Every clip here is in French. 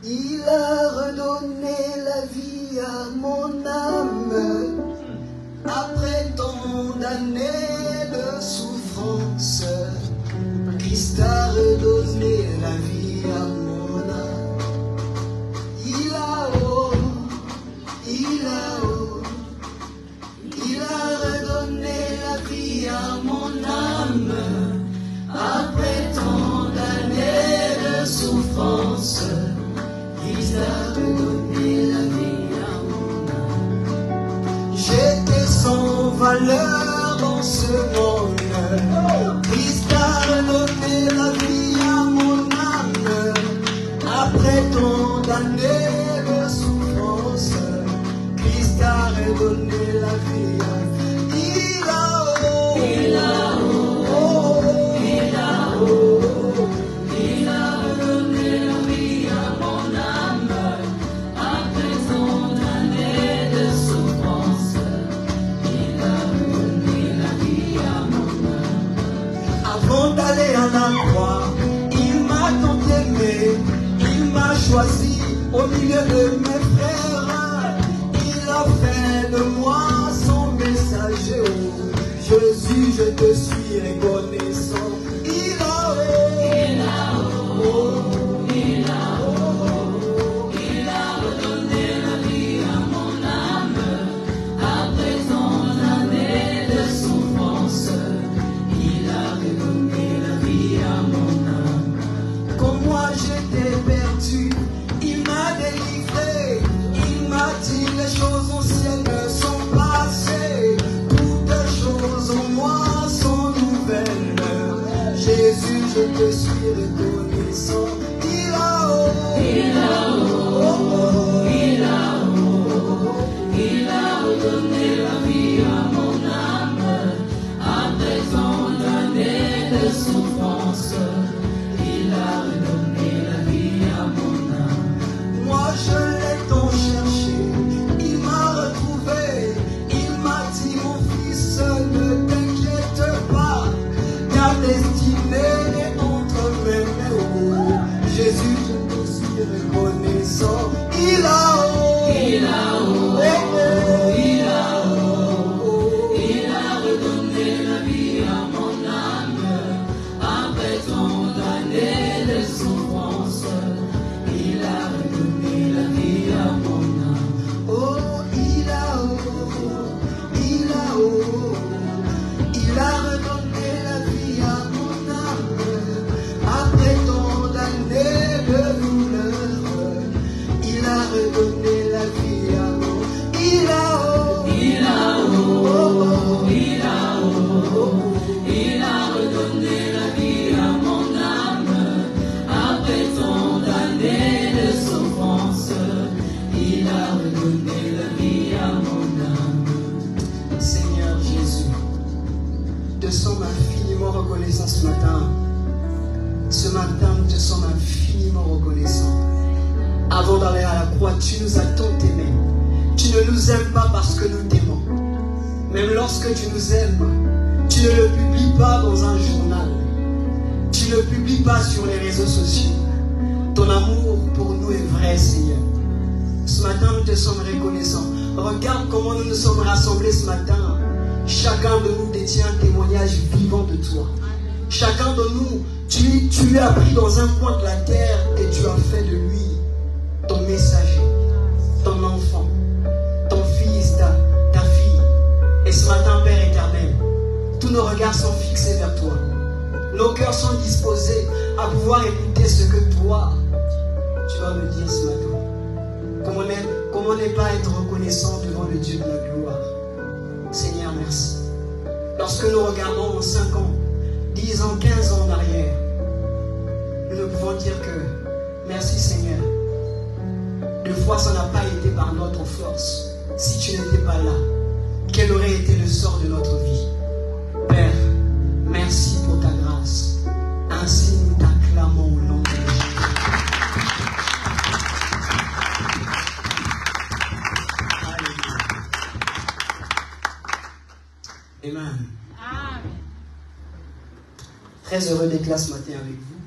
Il a redonné la vie à mon âme. Après tant d'années de souffrance, Christ a redonné la vie à mon âme. Il a redonné la vie à mon âme. Après tant d'années de souffrance, Christ a redonné la vie à mon âme. J'étais sans valeur dans ce monde. Christ a redonné la vie à mon âme. Après tant d'années de souffrance, Christ a redonné la vie à mon âme. D'aller à la croix, il m'a tant aimé, il m'a choisi au milieu de mes frères, il a fait de moi son messager. Jésus, je te suis reconnaissant. Il a redonné la vie à mon âme, après tant d'années de souffrance. J'étais perdu, il m'a délivré, il m'a dit les choses anciennes sont passées, toutes choses en moi sont nouvelles. Jésus, je te suis reconnaissant. Il a redonné la vie à mon âme, après tant d'années de souffrance. Je l'ai tant cherché, il m'a retrouvé, il m'a dit mon fils, ne t'inquiète pas, ta destinée est entre mes mains. Jésus, je te suis reconnaissant. Il a redonné la vie à mon âme, après tant d'années de souffrance. Il a redonné la vie à mon âme. Oh, il a redonné la vie à mon âme. Après tant d'années de douleur, il a redonné la vie à mon âme. Il a redonné la vie à mon âme. Après tant d'années de souffrance, il a redonné la vie à mon âme. Seigneur Jésus, nous te sommes infiniment reconnaissants ce matin. Ce matin, nous te sommes infiniment reconnaissants. Avant d'aller à la croix, tu nous as tant aimés. Tu ne nous aimes pas parce que nous t'aimons. Même lorsque tu nous aimes, tu ne le publies pas dans un journal. Tu ne le publies pas sur les réseaux sociaux. Ton amour pour nous est vrai, Seigneur. Ce matin, nous te sommes reconnaissants. Regarde comment nous nous sommes rassemblés ce matin. Chacun de nous détient un témoignage vivant de toi. Chacun de nous, tu l'as pris dans un coin de la terre et tu as fait de lui ton messager, ton enfant, ton fils, ta fille. Et ce matin, Père éternel, tous nos regards sont fixés vers toi. Nos cœurs sont disposés à pouvoir écouter ce que toi, tu vas me dire ce matin. Comment ne pas être reconnaissant devant le Dieu de la gloire. Seigneur, merci. Lorsque nous regardons en 5 ans, 10 ans, 15 ans en arrière, nous ne pouvons dire que merci Seigneur. Des fois, ça n'a pas été par notre force. Si tu n'étais pas là, quel aurait été le sort de notre vie? Père, merci pour ta grâce. Ainsi nous t'acclamons au nom de Jésus. Amen. Amen. Très heureux d'être là ce matin avec vous.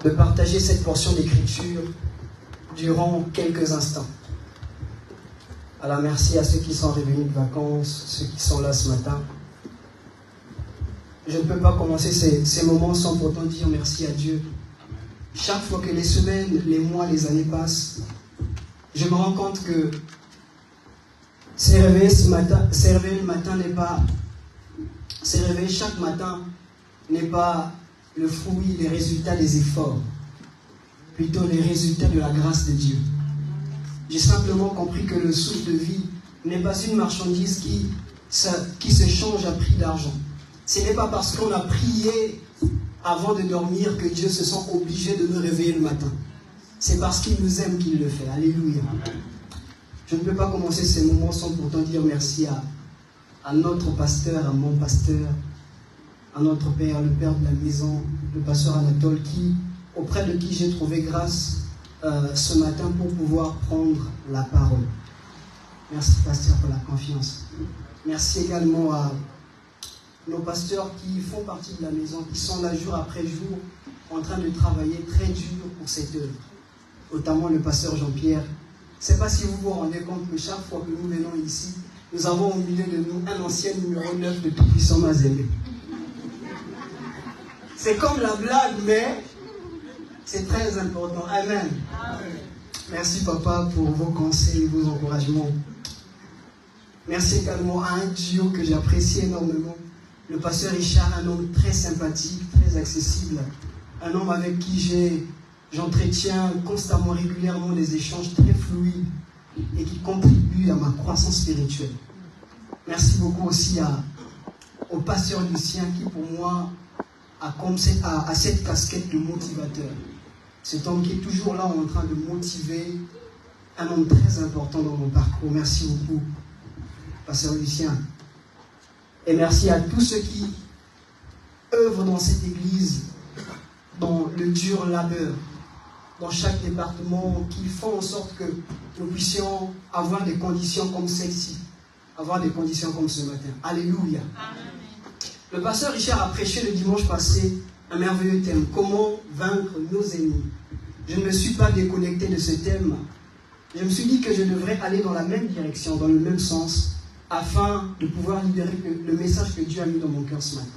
de partager cette portion d'écriture durant quelques instants. Alors merci à ceux qui sont revenus de vacances, ceux qui sont là ce matin. Je ne peux pas commencer ces moments sans pourtant dire merci à Dieu. Chaque fois que les semaines, les mois, les années passent, je me rends compte que se réveiller chaque matin n'est pas le fruit, les résultats des efforts, plutôt les résultats de la grâce de Dieu. J'ai simplement compris que le souffle de vie n'est pas une marchandise qui se change à prix d'argent. Ce n'est pas parce qu'on a prié avant de dormir que Dieu se sent obligé de nous réveiller le matin. C'est parce qu'il nous aime qu'il le fait. Alléluia. Je ne peux pas commencer ces moments sans pourtant dire merci à notre pasteur, à mon pasteur, à notre père, le père de la maison, le pasteur Anatole, auprès de qui j'ai trouvé grâce ce matin pour pouvoir prendre la parole. Merci pasteur pour la confiance. Merci également à nos pasteurs qui font partie de la maison, qui sont là jour après jour en train de travailler très dur pour cette œuvre. Notamment le pasteur Jean-Pierre. Je ne sais pas si vous vous rendez compte que chaque fois que nous venons ici, nous avons au milieu de nous un ancien numéro 9 de Tout-Puissant Mazembe. C'est comme la blague, mais c'est très important. Amen. Merci papa pour vos conseils, vos encouragements. Merci également à un duo que j'apprécie énormément. Le pasteur Richard, un homme très sympathique, très accessible. Un homme avec qui j'entretiens constamment, régulièrement des échanges très fluides et qui contribue à ma croissance spirituelle. Merci beaucoup aussi au pasteur Lucien qui pour moi a cette casquette de motivateur. Cet homme qui est toujours là en train de motiver, un homme très important dans mon parcours. Merci beaucoup, pasteur Lucien. Et merci à tous ceux qui œuvrent dans cette église, dans le dur labeur, dans chaque département, qui font en sorte que nous puissions avoir des conditions comme celle-ci, avoir des conditions comme ce matin. Alléluia. Amen. Le pasteur Richard a prêché le dimanche passé un merveilleux thème, comment vaincre nos ennemis. Je ne me suis pas déconnecté de ce thème. Je me suis dit que je devrais aller dans la même direction, dans le même sens, afin de pouvoir libérer le message que Dieu a mis dans mon cœur ce matin.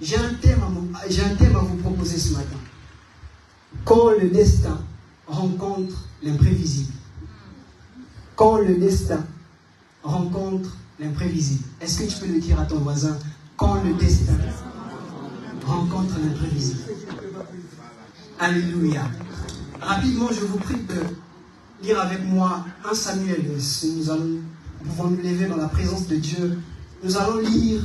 J'ai un thème à vous proposer ce matin. Quand le destin rencontre l'imprévisible. Quand le destin rencontre l'imprévisible. Est-ce que tu peux le dire à ton voisin? Quand le destin rencontre l'imprévisible. Alléluia. Rapidement, je vous prie de lire avec moi 1 Samuel. Nous pouvons nous lever dans la présence de Dieu. Nous allons lire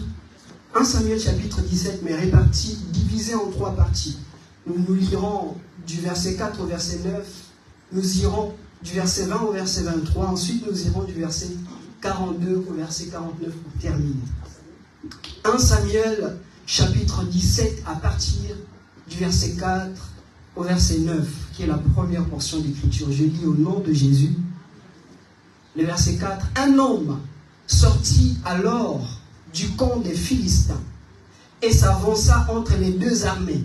1 Samuel chapitre 17, mais réparti, divisé en 3 parties. Nous lirons du verset 4 au verset 9. Nous irons du verset 20 au verset 23. Ensuite, nous irons du verset 42 au verset 49 pour terminer. 1 Samuel chapitre 17 à partir du verset 4 au verset 9, qui est la première portion d'écriture. Je lis au nom de Jésus. Le verset 4. Un homme sortit alors du camp des Philistins et s'avança entre les deux armées.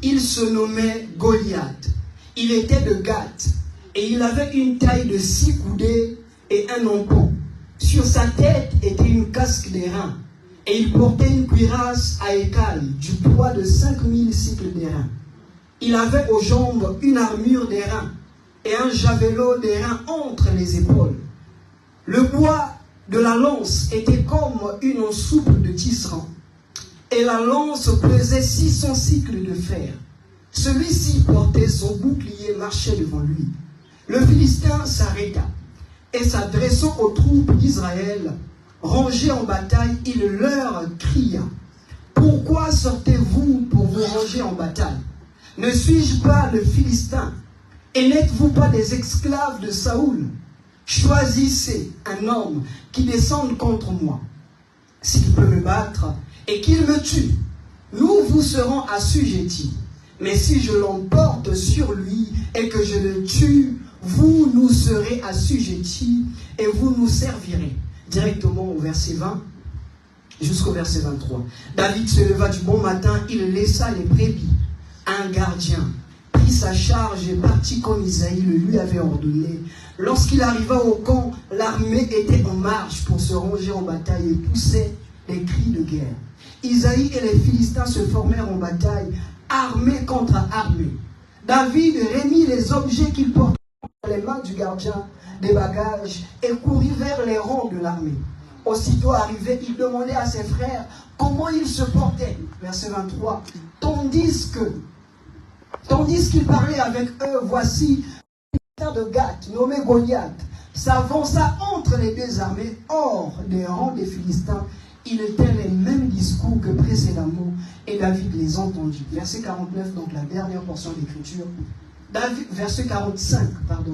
Il se nommait Goliath. Il était de Gath et il avait une taille de 6 coudées et un ampon. Sur sa tête était une casque d'airain et il portait une cuirasse à écailles du poids de 5000 cycles d'airain. Il avait aux jambes une armure d'airain et un javelot d'airain entre les épaules. Le bois de la lance était comme une soupe de tisserand et la lance pesait 600 cycles de fer. Celui-ci portait son bouclier, marchait devant lui. Le Philistin s'arrêta et s'adressant aux troupes d'Israël, rangées en bataille, il leur cria: pourquoi sortez-vous pour vous ranger en bataille? Ne suis-je pas le Philistin? Et n'êtes-vous pas des esclaves de Saoul? Choisissez un homme qui descende contre moi. S'il peut me battre et qu'il me tue, nous vous serons assujettis. Mais si je l'emporte sur lui et que je le tue, vous nous serez assujettis et vous nous servirez. Directement au verset 20 jusqu'au verset 23. David se leva du bon matin, il laissa les brebis à un gardien, prit sa charge et partit comme Isaïe le lui avait ordonné. Lorsqu'il arriva au camp, l'armée était en marche pour se ranger en bataille et poussait des cris de guerre. Isaïe et les Philistins se formèrent en bataille, armée contre armée. David remit les objets qu'il portait dans les mains du gardien des bagages et courut vers les rangs de l'armée. Aussitôt arrivé, il demandait à ses frères comment ils se portaient. Verset 23. Tandis qu'il parlait avec eux, voici un de Gath, nommé Goliath, s'avança entre les deux armées, hors des rangs des Philistins. Il était les mêmes discours que précédemment, et David les entendit. Verset 49, donc la dernière portion d'écriture. Verset 45,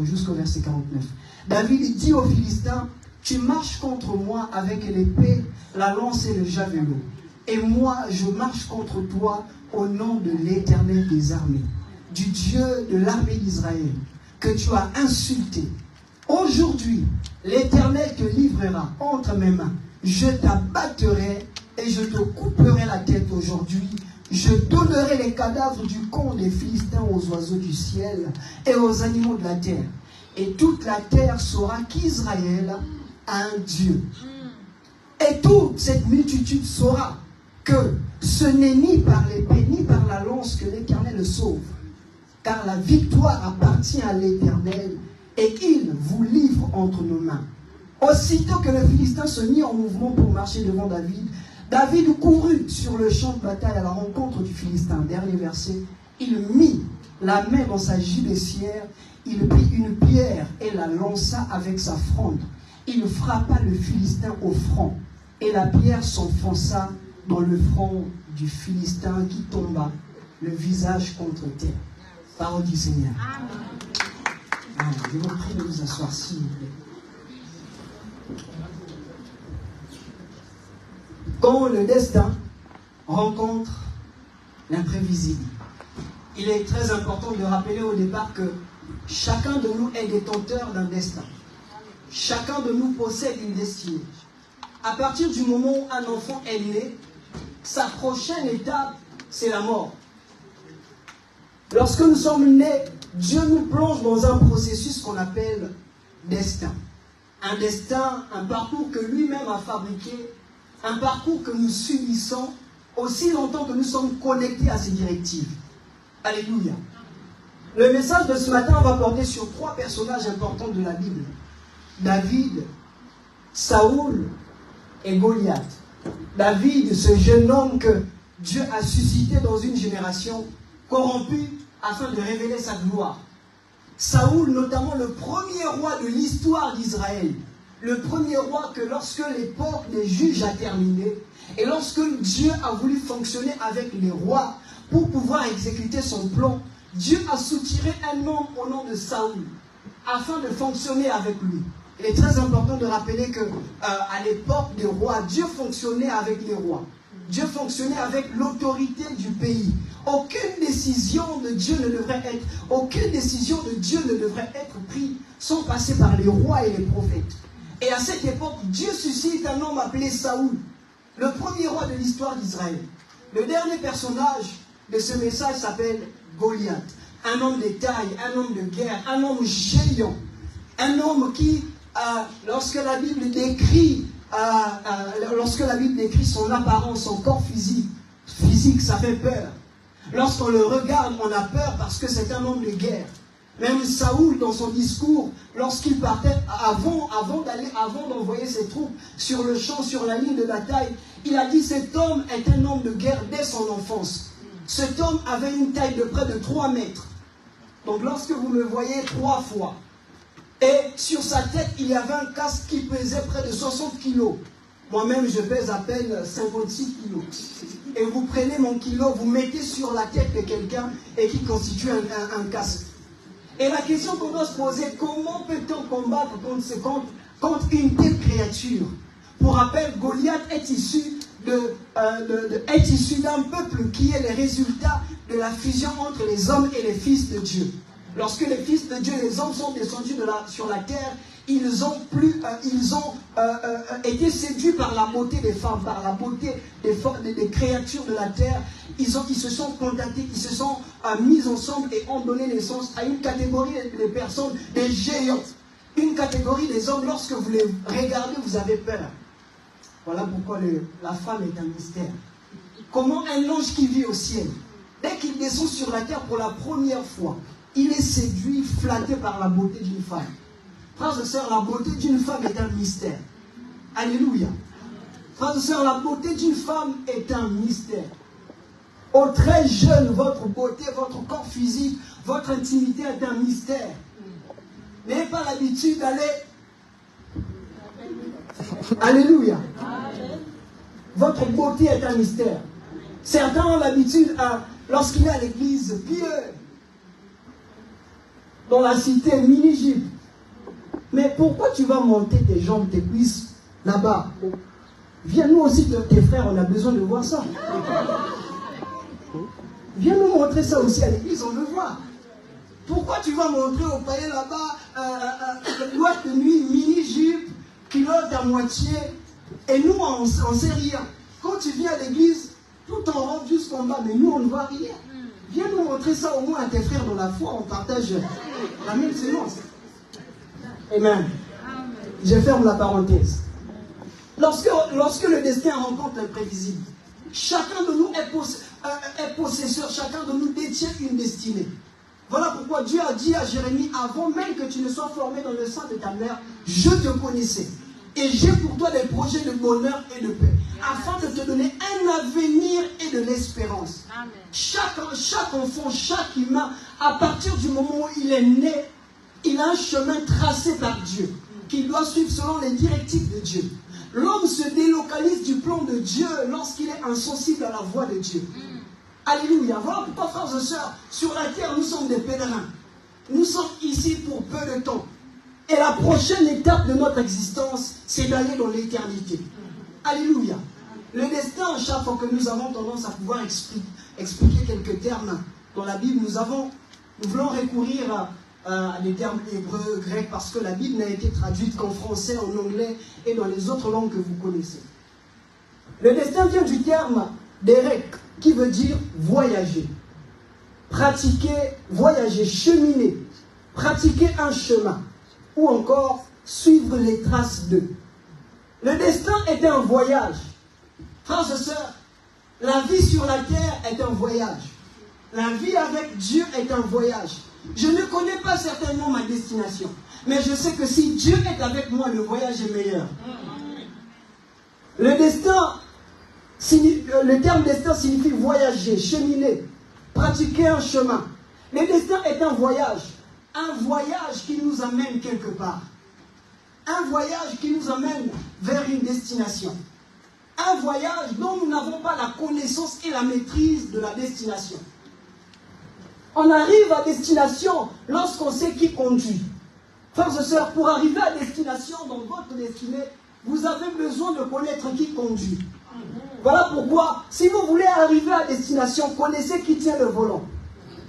jusqu'au verset 49. David dit aux Philistins, tu marches contre moi avec l'épée, la lance et le javelot. Et moi, je marche contre toi au nom de l'Éternel des armées, du Dieu de l'armée d'Israël, que tu as insulté. Aujourd'hui, l'Éternel te livrera entre mes mains. Je t'abattrai et je te couperai la tête aujourd'hui. Je donnerai les cadavres du camp des Philistins aux oiseaux du ciel et aux animaux de la terre. Et toute la terre saura qu'Israël a un Dieu. Et toute cette multitude saura que ce n'est ni par l'épée ni par la lance que l'Éternel le sauve. Car la victoire appartient à l'Éternel et il vous livre entre nos mains. Aussitôt que le Philistin se mit en mouvement pour marcher devant David, David courut sur le champ de bataille à la rencontre du Philistin. Dernier verset. Il mit la main dans sa gibecière, il prit une pierre et la lança avec sa fronde. Il frappa le Philistin au front, et la pierre s'enfonça dans le front du Philistin qui tomba, le visage contre terre. Parole du Seigneur. Amen. Je vous prie de vous asseoir, s'il vous plaît. Quand le destin rencontre l'imprévisible, il est très important de rappeler au départ que chacun de nous est détenteur d'un destin. Chacun de nous possède une destinée. À partir du moment où un enfant est né, sa prochaine étape, c'est la mort. Lorsque nous sommes nés, Dieu nous plonge dans un processus qu'on appelle destin. Un destin, un parcours que lui-même a fabriqué, un parcours que nous subissons aussi longtemps que nous sommes connectés à ses directives. Alléluia. Le message de ce matin va porter sur 3 personnages importants de la Bible. David, Saoul et Goliath. David, ce jeune homme que Dieu a suscité dans une génération corrompue afin de révéler sa gloire. Saoul, notamment le premier roi de l'histoire d'Israël. Le premier roi que lorsque l'époque des juges a terminé et lorsque Dieu a voulu fonctionner avec les rois pour pouvoir exécuter son plan, Dieu a soutiré un homme au nom de Saoul afin de fonctionner avec lui. Il est très important de rappeler que à l'époque des rois, Dieu fonctionnait avec les rois. Dieu fonctionnait avec l'autorité du pays. Aucune décision de Dieu ne devrait être prise sans passer par les rois et les prophètes. Et à cette époque, Dieu suscite un homme appelé Saoul, le premier roi de l'histoire d'Israël. Le dernier personnage de ce message s'appelle Goliath. Un homme de taille, un homme de guerre, un homme géant. Un homme qui, lorsque la Bible décrit son apparence, son corps physique, ça fait peur. Lorsqu'on le regarde, on a peur parce que c'est un homme de guerre. Même Saoul, dans son discours, lorsqu'il partait, avant d'envoyer ses troupes sur le champ, sur la ligne de bataille, il a dit: cet homme est un homme de guerre dès son enfance. Cet homme avait une taille de près de 3 mètres. Donc lorsque vous me voyez 3 fois, et sur sa tête, il y avait un casque qui pesait près de 60 kilos. Moi-même, je pèse à peine 56 kilos. Et vous prenez mon kilo, vous mettez sur la tête de quelqu'un et qui constitue un casque. Et la question qu'on doit se poser, comment peut-on combattre contre une telle créature? Pour rappel, Goliath est issu d'un peuple qui est le résultat de la fusion entre les hommes et les fils de Dieu. Lorsque les fils de Dieu, les hommes sont descendus sur la terre, ils ont été séduits par la beauté des femmes, par la beauté des créatures de la terre. Ils se sont contactés, ils se sont mis ensemble et ont donné naissance à une catégorie de personnes, des géants. Une catégorie des hommes, lorsque vous les regardez, vous avez peur. Voilà pourquoi la femme est un mystère. Comment un ange qui vit au ciel, dès qu'il descend sur la terre pour la première fois, il est séduit, flatté par la beauté d'une femme. Frères et sœurs, la beauté d'une femme est un mystère. Alléluia. Frères et sœurs, la beauté d'une femme est un mystère. Au très jeune, votre beauté, votre corps physique, votre intimité est un mystère. N'ayez pas l'habitude d'aller... Alléluia. Votre beauté est un mystère. Certains ont l'habitude, lorsqu'il est à l'église, pieux, dans la cité, mini-jupe. Mais pourquoi tu vas monter tes jambes, tes cuisses là-bas? Viens nous aussi, tes frères, on a besoin de voir ça. Viens nous montrer ça aussi à l'église, on veut voir. Pourquoi tu vas montrer au palais là-bas, boîte de nuit, mini-jupe, culotte à moitié, et nous, on ne sait rien. Quand tu viens à l'église, tout en robe jusqu'en bas, mais nous, on ne voit rien. Viens nous montrer ça au moins à tes frères dans la foi, on partage la même séance. Amen. Je ferme la parenthèse. Lorsque le destin rencontre l'imprévisible, chacun de nous est possesseur, chacun de nous détient une destinée. Voilà pourquoi Dieu a dit à Jérémie, avant même que tu ne sois formé dans le sein de ta mère, je te connaissais. Et j'ai pour toi des projets de bonheur et de paix, afin de te donner un avenir et de l'espérance. Chaque enfant, chaque humain, à partir du moment où il est né, il a un chemin tracé par Dieu, qu'il doit suivre selon les directives de Dieu. L'homme se délocalise du plan de Dieu lorsqu'il est insensible à la voix de Dieu. Alléluia. Voilà pourquoi, frères et sœurs, sur la terre, nous sommes des pèlerins. Nous sommes ici pour peu de temps. Et la prochaine étape de notre existence, c'est d'aller dans l'éternité. Alléluia. Le destin, chaque fois que nous avons tendance à pouvoir expliquer quelques termes dans la Bible, nous voulons recourir à des termes hébreux, grecs, parce que la Bible n'a été traduite qu'en français, en anglais et dans les autres langues que vous connaissez. Le destin vient du terme d'Érek, qui veut dire voyager. Pratiquer, voyager, cheminer, pratiquer un chemin, ou encore suivre les traces d'eux. Le destin est un voyage. Frères et sœurs, la vie sur la terre est un voyage. La vie avec Dieu est un voyage. Je ne connais pas certainement ma destination, mais je sais que si Dieu est avec moi, le voyage est meilleur. Le terme destin signifie voyager, cheminer, pratiquer un chemin. Le destin est un voyage qui nous amène quelque part. Un voyage qui nous amène vers une destination. Un voyage dont nous n'avons pas la connaissance et la maîtrise de la destination. On arrive à destination lorsqu'on sait qui conduit. Frères et sœurs, pour arriver à destination dans votre destinée, vous avez besoin de connaître qui conduit. Voilà pourquoi, si vous voulez arriver à destination, connaissez qui tient le volant.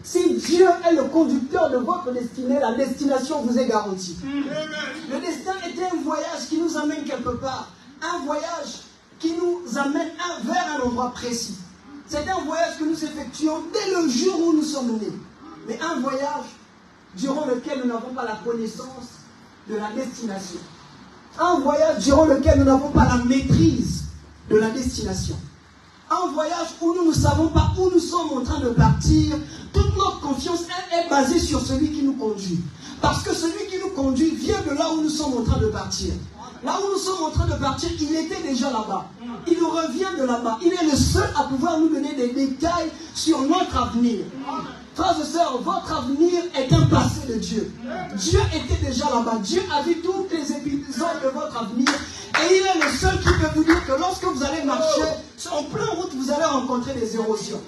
Si Dieu est le conducteur de votre destinée, la destination vous est garantie. Le destin est un voyage qui nous amène quelque part. Un voyage qui nous amène vers un endroit précis. C'est un voyage que nous effectuons dès le jour où nous sommes nés. Mais un voyage durant lequel nous n'avons pas la connaissance de la destination. Un voyage durant lequel nous n'avons pas la maîtrise de la destination. Un voyage où nous ne savons pas où nous sommes en train de partir. Toute notre confiance est basée sur celui qui nous conduit. Parce que celui qui nous conduit vient de là où nous sommes en train de partir. Là où nous sommes en train de partir, il était déjà là-bas. Il revient de là-bas. Il est le seul à pouvoir nous donner des détails sur notre avenir. Frères et sœurs, votre avenir est un passé de Dieu. Dieu était déjà là-bas. Dieu a vu tous les épisodes de votre avenir. Et il est le seul qui peut vous dire que lorsque vous allez marcher, en pleine route, vous allez rencontrer des érosions.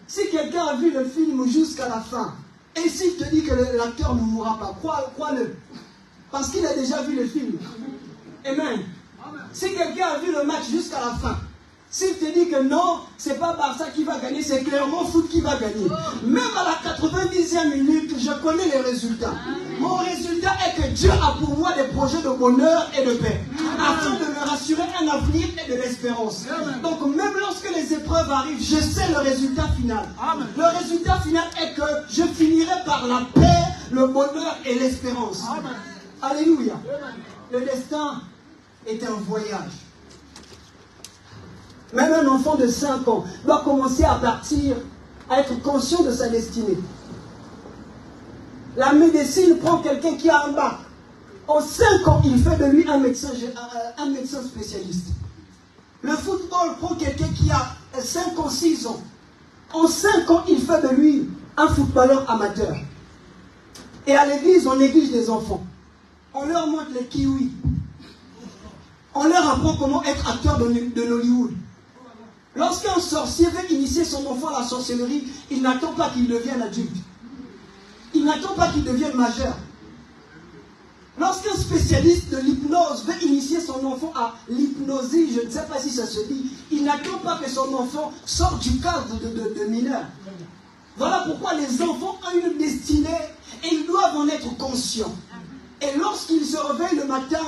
Si quelqu'un a vu le film jusqu'à la fin, et s'il te dit que l'acteur ne mourra pas, crois-le. Parce qu'il a déjà vu le film. Amen. Si quelqu'un a vu le match jusqu'à la fin, S'il te dit que non, c'est pas Barça qui va gagner, c'est clairement foot qui va gagner. Même à la 90e minute, je connais les résultats. Mon résultat est que Dieu a pour moi des projets de bonheur et de paix, afin de me rassurer un avenir et de l'espérance. Donc même lorsque les épreuves arrivent, je sais le résultat final. Le résultat final est que je finirai par la paix, le bonheur et l'espérance. Alléluia. Le destin est un voyage. Même un enfant de 5 ans doit commencer à partir, à être conscient de sa destinée. La médecine prend quelqu'un qui a un bac. En 5 ans, il fait de lui un médecin spécialiste. Le football prend quelqu'un qui a 5 ans, 6 ans. En 5 ans, il fait de lui un footballeur amateur. Et à l'église, on néglige les enfants. On leur montre les kiwis. On leur apprend comment être acteur de Hollywood. Lorsqu'un sorcier veut initier son enfant à la sorcellerie, il n'attend pas qu'il devienne adulte. Il n'attend pas qu'il devienne majeur. Lorsqu'un spécialiste de l'hypnose veut initier son enfant à l'hypnosie, je ne sais pas si ça se dit, il n'attend pas que son enfant sorte du cadre de mineur. Voilà pourquoi les enfants ont une destinée et ils doivent en être conscients. Et lorsqu'ils se réveillent le matin,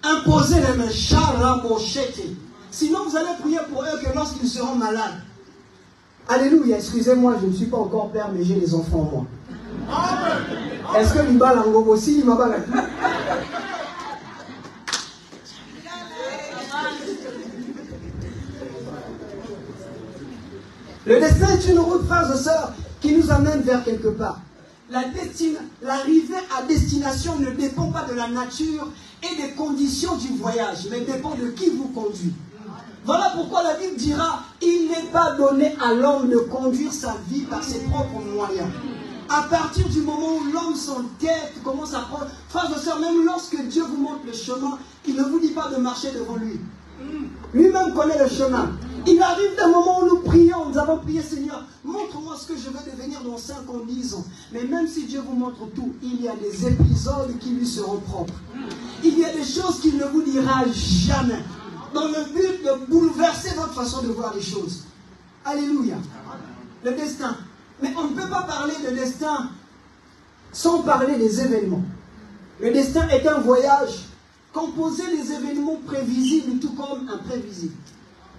imposez les mains, charabochete. Sinon, vous allez prier pour eux que lorsqu'ils seront malades. Alléluia, excusez-moi, je ne suis pas encore père, mais j'ai les enfants en moi. Est-ce que l'Iba Langobo aussi, il m'a pas dit? Le destin est une route, frères et sœurs, qui nous amène vers quelque part. L'arrivée à destination ne dépend pas de la nature et des conditions du voyage, mais dépend de qui vous conduit. Voilà pourquoi la Bible dira, il n'est pas donné à l'homme de conduire sa vie par ses propres moyens. À partir du moment où l'homme s'entête, commence à prendre, frères et sœurs, même lorsque Dieu vous montre le chemin, il ne vous dit pas de marcher devant lui. Lui-même connaît le chemin. Il arrive d'un moment où nous prions, nous avons prié, Seigneur, montre-moi ce que je veux devenir dans 5 ans, 10 ans. Mais même si Dieu vous montre tout, il y a des épisodes qui lui seront propres. Il y a des choses qu'il ne vous dira jamais, dans le but de bouleverser votre façon de voir les choses. Alléluia. Le destin. Mais on ne peut pas parler de destin sans parler des événements. Le destin est un voyage composé des événements prévisibles tout comme imprévisibles.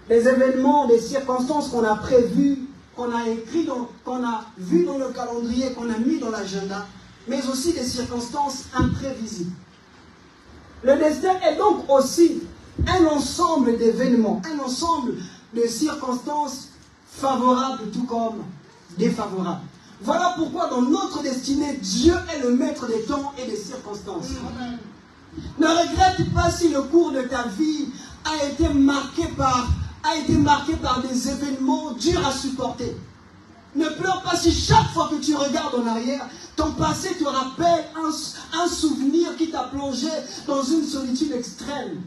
Les événements, des circonstances qu'on a prévues, qu'on a écrites, qu'on a vues dans le calendrier, qu'on a mis dans l'agenda, mais aussi des circonstances imprévisibles. Le destin est donc aussi un ensemble d'événements, un ensemble de circonstances favorables tout comme défavorables. Voilà pourquoi dans notre destinée, Dieu est le maître des temps et des circonstances. Ne regrette pas si le cours de ta vie a été marqué par des événements durs à supporter. Ne pleure pas si chaque fois que tu regardes en arrière, ton passé te rappelle un souvenir qui t'a plongé dans une solitude extrême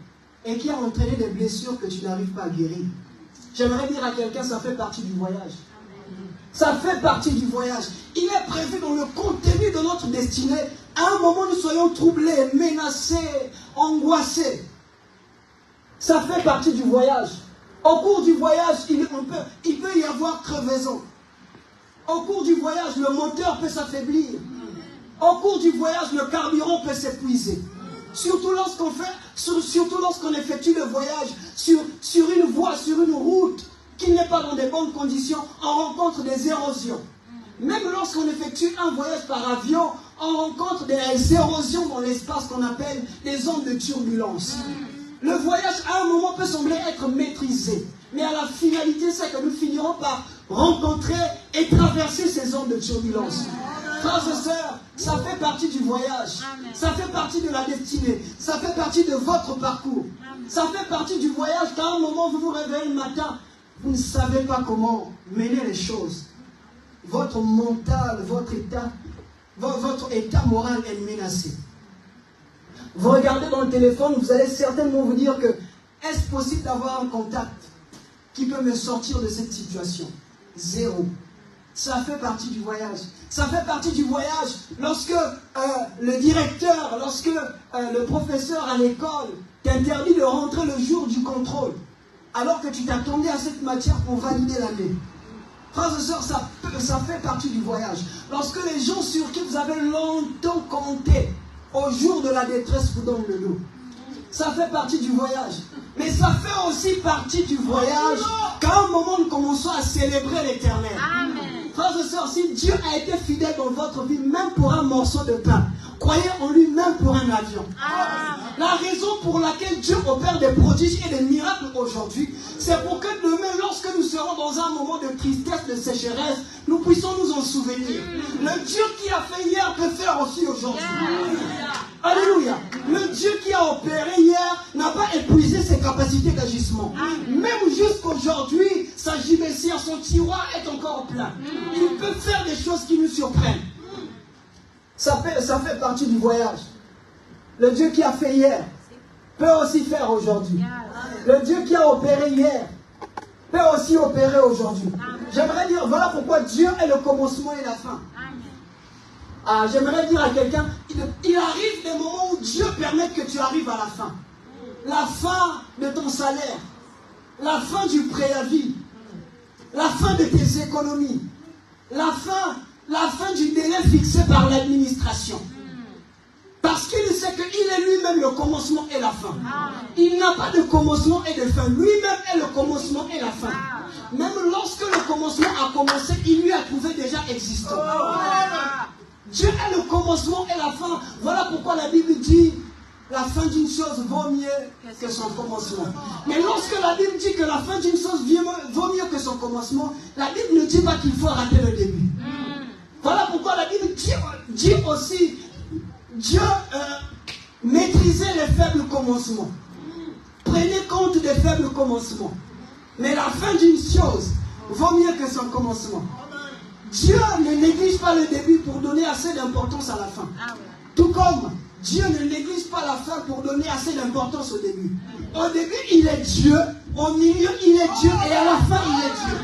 et qui a entraîné des blessures que tu n'arrives pas à guérir. J'aimerais dire à quelqu'un, ça fait partie du voyage. Ça fait partie du voyage. Il est prévu dans le contenu de notre destinée. À un moment, nous soyons troublés, menacés, angoissés. Ça fait partie du voyage. Au cours du voyage, il peut y avoir crevaison. Au cours du voyage, le moteur peut s'affaiblir. Au cours du voyage, le carburant peut s'épuiser. Surtout lorsqu'on effectue le voyage sur une voie, sur une route qui n'est pas dans de bonnes conditions, on rencontre des érosions. Même lorsqu'on effectue un voyage par avion, on rencontre des érosions dans l'espace qu'on appelle des ondes de turbulence. Le voyage, à un moment, peut sembler être maîtrisé. Mais à la finalité, c'est que nous finirons par rencontrer et traverser ces ondes de turbulence. Frères et sœurs, ça fait partie du voyage. Ça fait partie de la destinée. Ça fait partie de votre parcours. Ça fait partie du voyage qu'à un moment, vous vous réveillez le matin. Vous ne savez pas comment mener les choses. Votre mental, votre état moral est menacé. Vous regardez dans le téléphone, vous allez certainement vous dire que est-ce possible d'avoir un contact qui peut me sortir de cette situation? Zéro. Ça fait partie du voyage. Ça fait partie du voyage lorsque le directeur, lorsque le professeur à l'école t'interdit de rentrer le jour du contrôle. alors que tu t'attendais à cette matière pour valider l'année. Frères et sœurs, ça fait partie du voyage. Lorsque les gens sur qui vous avez longtemps compté, au jour de la détresse, vous donnent le dos. Ça fait partie du voyage. Mais ça fait aussi partie du voyage qu'à un moment nous commençons à célébrer l'éternel. Frères et sœurs, si Dieu a été fidèle dans votre vie, même pour un morceau de pain, croyez en lui même pour un avion. La raison pour laquelle Dieu opère des prodiges et des miracles aujourd'hui, c'est pour que demain, lorsque nous serons dans un moment de tristesse, de sécheresse, nous puissions nous en souvenir. Le Dieu qui a fait hier peut faire aussi aujourd'hui. Alléluia. Le Dieu qui a opéré hier n'a pas épuisé ses capacités d'agissement. Même jusqu'aujourd'hui, sa gibecière, son tiroir est encore plein. Il peut faire des choses qui nous surprennent. Ça fait partie du voyage. Le Dieu qui a fait hier peut aussi faire aujourd'hui. Le Dieu qui a opéré hier peut aussi opérer aujourd'hui. J'aimerais dire, voilà pourquoi Dieu est le commencement et la fin. J'aimerais dire à quelqu'un, il arrive des moments où Dieu permet que tu arrives à la fin. La fin de ton salaire, la fin du préavis, la fin de tes économies, la fin du délai fixé par l'administration. Parce qu'il sait qu'il est lui-même le commencement et la fin. Il n'a pas de commencement et de fin. Lui-même est le commencement et la fin. Même lorsque le commencement a commencé, il lui a trouvé déjà existant. Dieu est le commencement et la fin. Voilà pourquoi la Bible dit la fin d'une chose vaut mieux que son commencement. Mais lorsque la Bible dit que la fin d'une chose vaut mieux que son commencement, la Bible ne dit pas qu'il faut rater le début. Voilà pourquoi la Bible dit aussi Dieu maîtrisait les faibles commencements. Prenez compte des faibles commencements. Mais la fin d'une chose vaut mieux que son commencement. Dieu ne néglige pas le début pour donner assez d'importance à la fin. Tout comme Dieu ne néglige pas la fin pour donner assez d'importance au début. Au début, il est Dieu. Au milieu, il est Dieu. Et à la fin, il est Dieu.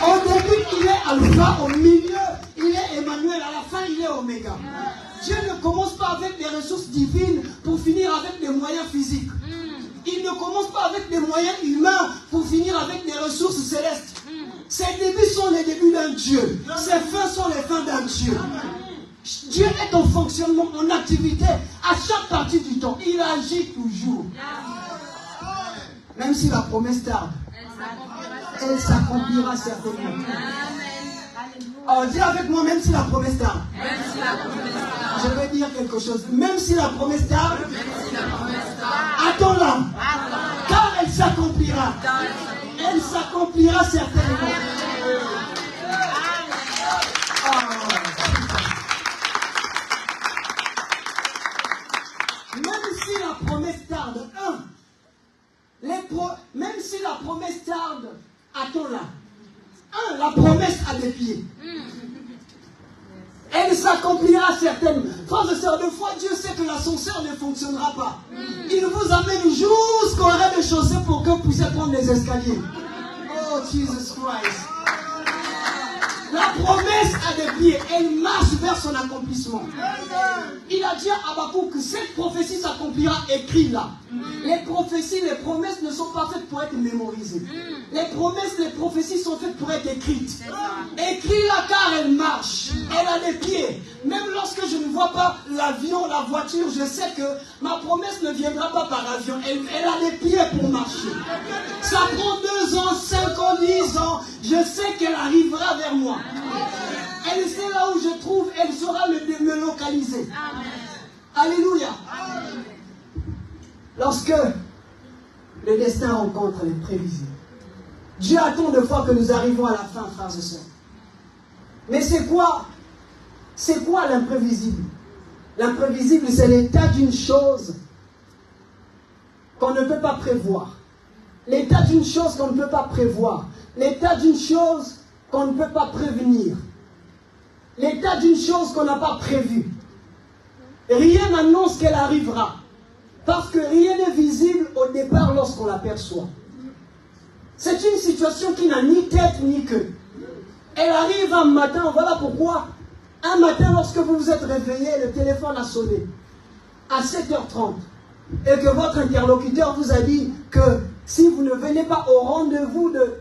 Au début, il est Alpha. Au milieu, il est Emmanuel. À la fin, il est Oméga. Dieu ne commence pas avec des ressources divines pour finir avec des moyens physiques. Il ne commence pas avec des moyens humains pour finir avec des ressources célestes. Ses débuts sont les débuts d'un Dieu. Ses fins sont les fins d'un Dieu. Dieu est en fonctionnement, en activité, à chaque partie du temps. Il agit toujours. Même si la promesse tarde, elle s'accomplira certainement. Alors dis avec moi, même si la promesse tarde. Je vais dire quelque chose. Même si la promesse tarde, attends-la. Car elle s'accomplira. Elle s'accomplira certainement. Même si la promesse tarde, même si la promesse tarde, attends-la. La promesse a des pieds. Elle s'accomplira certainement. Frères et sœurs, de fois, Dieu sait que l'ascenseur ne fonctionnera pas. Il vous amène jusqu'au rez-de-chaussée pour que vous puissiez prendre les escaliers. Oh, Jesus Christ. La promesse a des pieds. Elle marche vers son accomplissement. Il a dit à Habakkuk que cette prophétie s'accomplira, écrit-la. Les prophéties, les promesses ne sont pas faites pour être mémorisées. Les promesses, les prophéties sont faites pour être écrites. Écris-la car elle marche. Elle a des pieds. Même lorsque je ne vois pas l'avion, la voiture, je sais que ma promesse ne viendra pas par avion. Elle a des pieds pour marcher. Ça prend 2 ans, 5 ans, 10 ans. Je sais qu'elle arrivera vers moi. Elle sait là où je trouve, elle saura me localiser. Alléluia. Lorsque le destin rencontre les prévisibles, Dieu attend de fois que nous arrivons à la fin, frères et sœurs. Mais c'est quoi l'imprévisible? L'imprévisible, c'est l'état d'une chose qu'on ne peut pas prévoir. L'état d'une chose qu'on ne peut pas prévoir. L'état d'une chose qu'on ne peut pas prévenir. L'état d'une chose qu'on n'a pas prévue. Rien n'annonce qu'elle arrivera. Parce que rien n'est visible au départ lorsqu'on l'aperçoit. C'est une situation qui n'a ni tête ni queue. Elle arrive un matin, voilà pourquoi. Un matin, lorsque vous vous êtes réveillé, le téléphone a sonné à 7h30. Et que votre interlocuteur vous a dit que si vous ne venez pas au rendez-vous de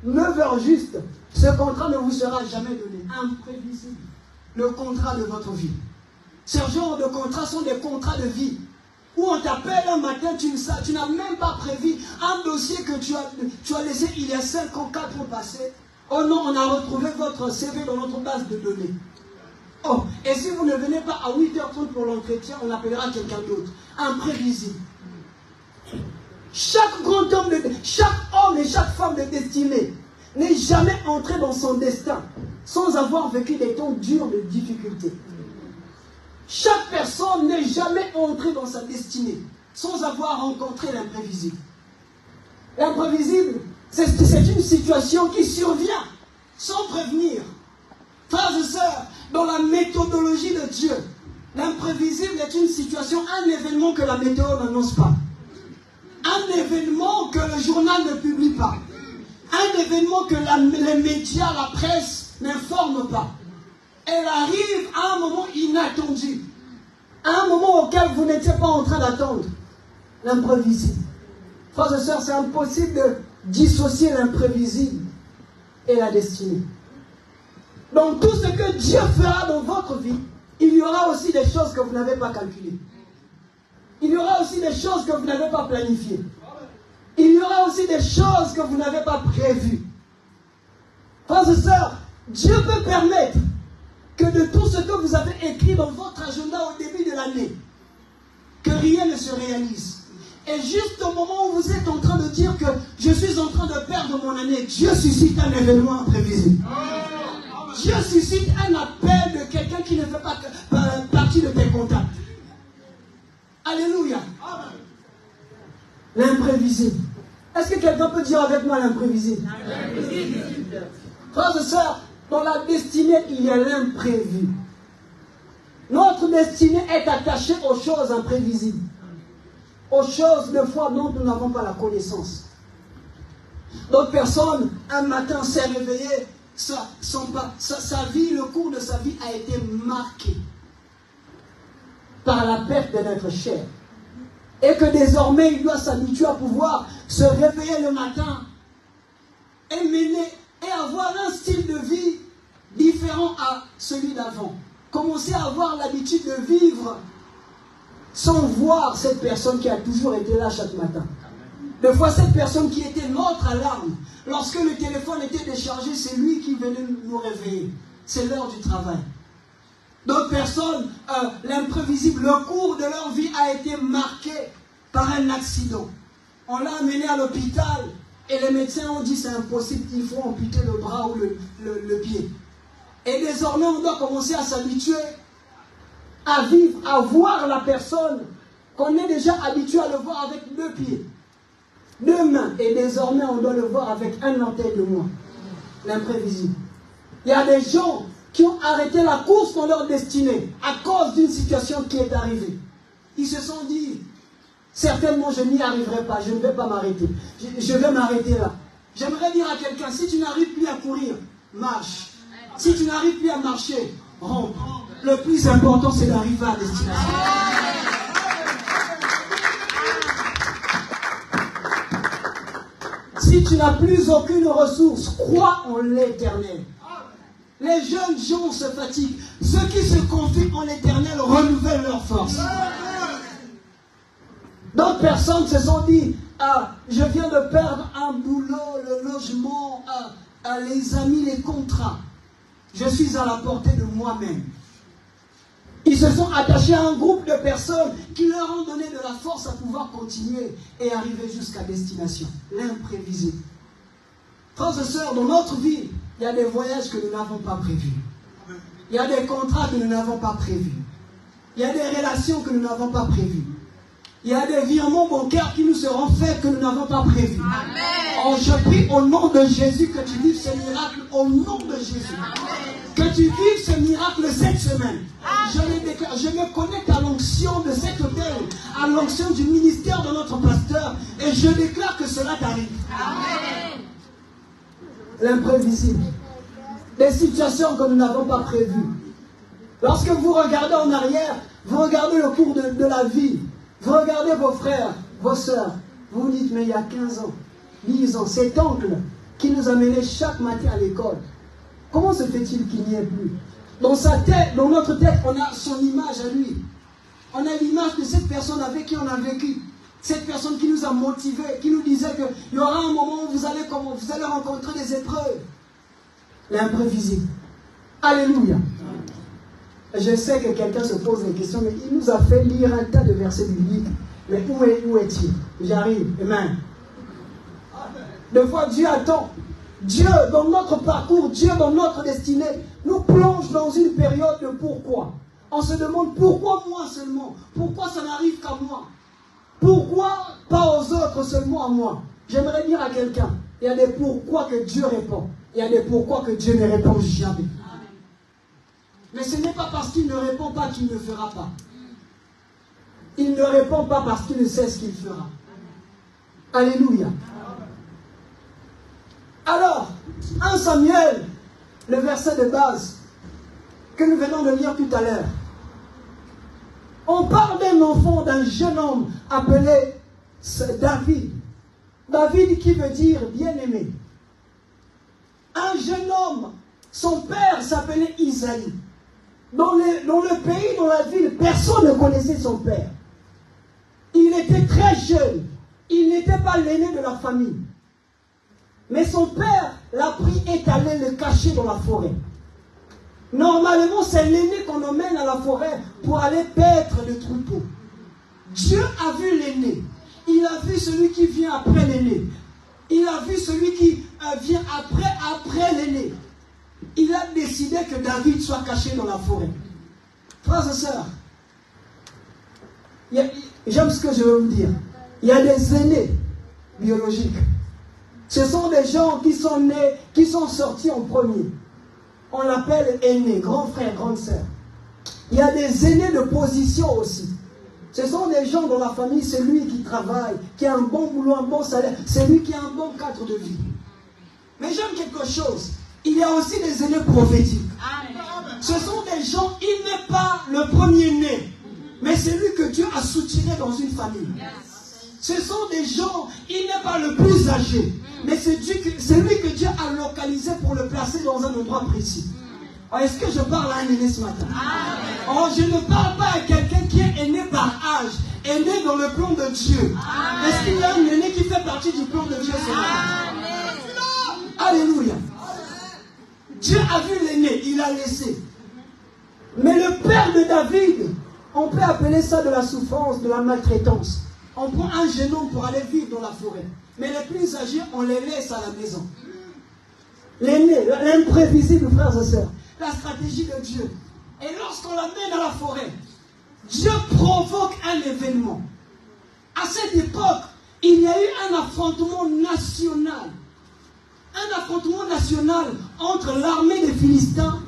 9 heures juste, ce contrat ne vous sera jamais donné. Imprévisible. Le contrat de votre vie. Ce genre de contrats sont des contrats de vie. Où on t'appelle un matin, tu n'as même pas prévu un dossier que tu as laissé il y a 5 ans, 4 ans passés. Oh non, on a retrouvé votre CV dans notre base de données. Oh, et si vous ne venez pas à 8h30 pour l'entretien, on appellera quelqu'un d'autre. Imprévisible. Chaque homme et chaque femme de destinée n'est jamais entré dans son destin sans avoir vécu des temps durs de difficultés. Chaque personne n'est jamais entrée dans sa destinée sans avoir rencontré l'imprévisible. L'imprévisible, c'est une situation qui survient sans prévenir. Frères et sœurs, dans la méthodologie de Dieu, l'imprévisible est une situation, un événement que la météo n'annonce pas. Un événement que le journal ne publie pas. Un événement que les médias, la presse n'informent pas. Elle arrive à un moment inattendu. À un moment auquel vous n'étiez pas en train d'attendre. L'imprévisible. Frères et sœurs, c'est impossible de dissocier l'imprévisible et la destinée. Donc tout ce que Dieu fera dans votre vie, il y aura aussi des choses que vous n'avez pas calculées. Il y aura aussi des choses que vous n'avez pas planifiées. Il y aura aussi des choses que vous n'avez pas prévues. Frères et sœurs, Dieu peut permettre que de tout ce que vous avez écrit dans votre agenda au début de l'année, que rien ne se réalise. Et juste au moment où vous êtes en train de dire que je suis en train de perdre mon année, Dieu suscite un événement imprévisible. Dieu suscite un appel de quelqu'un qui ne fait pas partie de tes contacts. Alléluia. L'imprévisible. Est-ce que quelqu'un peut dire avec moi l'imprévisible? Frères et sœurs, dans la destinée, il y a l'imprévu. Notre destinée est attachée aux choses imprévisibles. Aux choses de foi dont nous n'avons pas la connaissance. D'autres personnes, un matin, s'est réveillée, sa vie, le cours de sa vie a été marqué par la perte de notre chair. Et que désormais, il doit s'habituer à pouvoir se réveiller le matin et mener et avoir un style de vie différent à celui d'avant. Commencer à avoir l'habitude de vivre sans voir cette personne qui a toujours été là chaque matin. Des fois, cette personne qui était notre alarme, lorsque le téléphone était déchargé, c'est lui qui venait nous réveiller. C'est l'heure du travail. D'autres personnes, l'imprévisible, le cours de leur vie a été marqué par un accident. On l'a amené à l'hôpital et les médecins ont dit c'est impossible, il faut amputer le bras ou le pied. Et désormais, on doit commencer à s'habituer à vivre, à voir la personne qu'on est déjà habitué à le voir avec 2 pieds, 2 mains. Et désormais, on doit le voir avec un orteil de moins. L'imprévisible. Il y a des gens qui ont arrêté la course dans leur destinée à cause d'une situation qui est arrivée. Ils se sont dit, certainement je n'y arriverai pas, je ne vais pas m'arrêter. Je vais m'arrêter là. J'aimerais dire à quelqu'un, si tu n'arrives plus à courir, marche. Si tu n'arrives plus à marcher, rampe. Le plus important, c'est d'arriver à destination. Si tu n'as plus aucune ressource, crois en l'éternel. Les jeunes gens se fatiguent. Ceux qui se confient en l'éternel renouvellent leur force. D'autres personnes se sont dit, je viens de perdre un boulot, le logement, les amis, les contrats. Je suis à la portée de moi-même. Ils se sont attachés à un groupe de personnes qui leur ont donné de la force à pouvoir continuer et arriver jusqu'à destination. L'imprévisible. Frères et sœurs, dans notre vie, il y a des voyages que nous n'avons pas prévus. Il y a des contrats que nous n'avons pas prévus. Il y a des relations que nous n'avons pas prévues. Il y a des virements bancaires qui nous seront faits que nous n'avons pas prévus. Oh, je prie au nom de Jésus que tu vives ce miracle au nom de Jésus. Amen. Que tu vives ce miracle cette semaine. Je me connecte à l'onction de cet hôtel, à l'onction du ministère de notre pasteur, et je déclare que cela t'arrive. Amen. L'imprévisible. Des situations que nous n'avons pas prévues. Lorsque vous regardez en arrière, vous regardez le cours de la vie. Vous regardez vos frères, vos sœurs. Vous vous dites, mais il y a 15 ans, 10 ans, cet oncle qui nous amenait chaque matin à l'école, comment se fait-il qu'il n'y ait plus? Dans sa tête, dans notre tête, on a son image à lui. On a l'image de cette personne avec qui on a vécu. Cette personne qui nous a motivés, qui nous disait qu'il y aura un moment où vous allez rencontrer des épreuves. L'imprévisible. Alléluia. Je sais que quelqu'un se pose des questions, mais il nous a fait lire un tas de versets bibliques. Mais où est-il? J'arrive. Amen. Des fois, Dieu attend. Dieu, dans notre parcours, Dieu, dans notre destinée, nous plonge dans une période de pourquoi. On se demande pourquoi moi seulement? Pourquoi ça n'arrive qu'à moi? Pourquoi pas aux autres, seulement à moi? J'aimerais dire à quelqu'un, il y a des pourquoi que Dieu répond. Il y a des pourquoi que Dieu ne répond jamais. Mais ce n'est pas parce qu'il ne répond pas qu'il ne fera pas. Il ne répond pas parce qu'il ne sait ce qu'il fera. Alléluia. Alors, 1 Samuel, le verset de base que nous venons de lire tout à l'heure. On parle d'un enfant, d'un jeune homme appelé David. David qui veut dire bien-aimé. Un jeune homme, son père s'appelait Isaïe. Dans le pays, dans la ville, personne ne connaissait son père. Il était très jeune. Il n'était pas l'aîné de la famille. Mais son père l'a pris et est allé le cacher dans la forêt. Normalement, c'est l'aîné qu'on emmène à la forêt pour aller paître le troupeau. Dieu a vu l'aîné. Il a vu celui qui vient après l'aîné. Il a vu celui qui vient après l'aîné. Il a décidé que David soit caché dans la forêt. Frères et sœurs, j'aime ce que je veux vous dire. Il y a des aînés biologiques. Ce sont des gens qui sont nés, qui sont sortis en premier. On l'appelle aîné, grand frère, grande sœur. Il y a des aînés de position aussi. Ce sont des gens dans la famille, c'est lui qui travaille, qui a un bon boulot, un bon salaire, c'est lui qui a un bon cadre de vie. Mais j'aime quelque chose. Il y a aussi des aînés prophétiques. Ce sont des gens, il n'est pas le premier-né, mais c'est lui que Dieu a soutiré dans une famille. Ce sont des gens, il n'est pas le plus âgé, mais c'est lui que Dieu a localisé pour le placer dans un endroit précis. Est-ce que je parle à un aîné ce matin? Oh, je ne parle pas à quelqu'un qui est aîné par âge, aîné dans le plan de Dieu. Est-ce qu'il y a un aîné qui fait partie du plan de Dieu ce matin? Alléluia. Dieu a vu l'aîné, il a laissé. Mais le père de David, on peut appeler ça de la souffrance, de la maltraitance. On prend un jeune homme pour aller vivre dans la forêt. Mais les plus âgés, on les laisse à la maison. L'aîné, l'imprévisible, frères et sœurs. La stratégie de Dieu. Et lorsqu'on l'amène à la forêt, Dieu provoque un événement. À cette époque, il y a eu un affrontement national. Un affrontement national entre l'armée des Philistins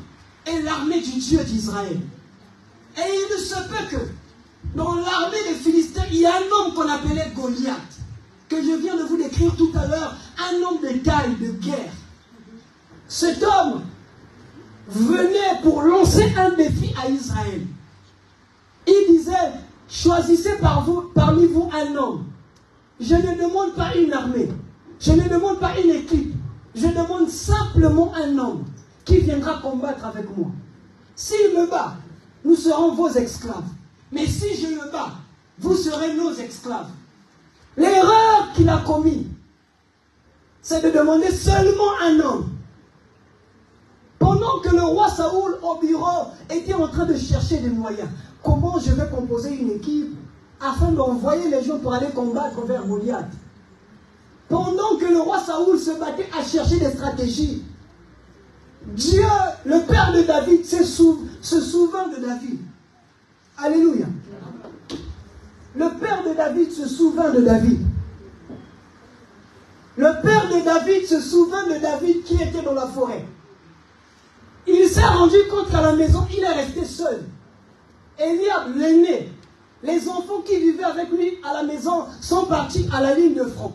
et l'armée du Dieu d'Israël. Et il se peut que dans l'armée des Philistins, il y a un homme qu'on appelait Goliath, que je viens de vous décrire tout à l'heure, un homme de taille, de guerre. Cet homme venait pour lancer un défi à Israël. Il disait, choisissez parmi vous un homme. Je ne demande pas une armée, je ne demande pas une équipe, je demande simplement un homme qui viendra combattre avec moi. S'il me bat, nous serons vos esclaves. Mais si je le bats, vous serez nos esclaves. L'erreur qu'il a commise, c'est de demander seulement un homme. Pendant que le roi Saoul, au bureau, était en train de chercher des moyens. Comment je vais composer une équipe afin d'envoyer les gens pour aller combattre vers Goliath? Pendant que le roi Saoul se battait à chercher des stratégies, Dieu, le père de David, se souvint de David. Alléluia. Le père de David se souvint de David. Le père de David se souvint de David qui était dans la forêt. Il s'est rendu compte qu'à la maison, il est resté seul. Eliab, l'aîné, les enfants qui vivaient avec lui à la maison sont partis à la ligne de front.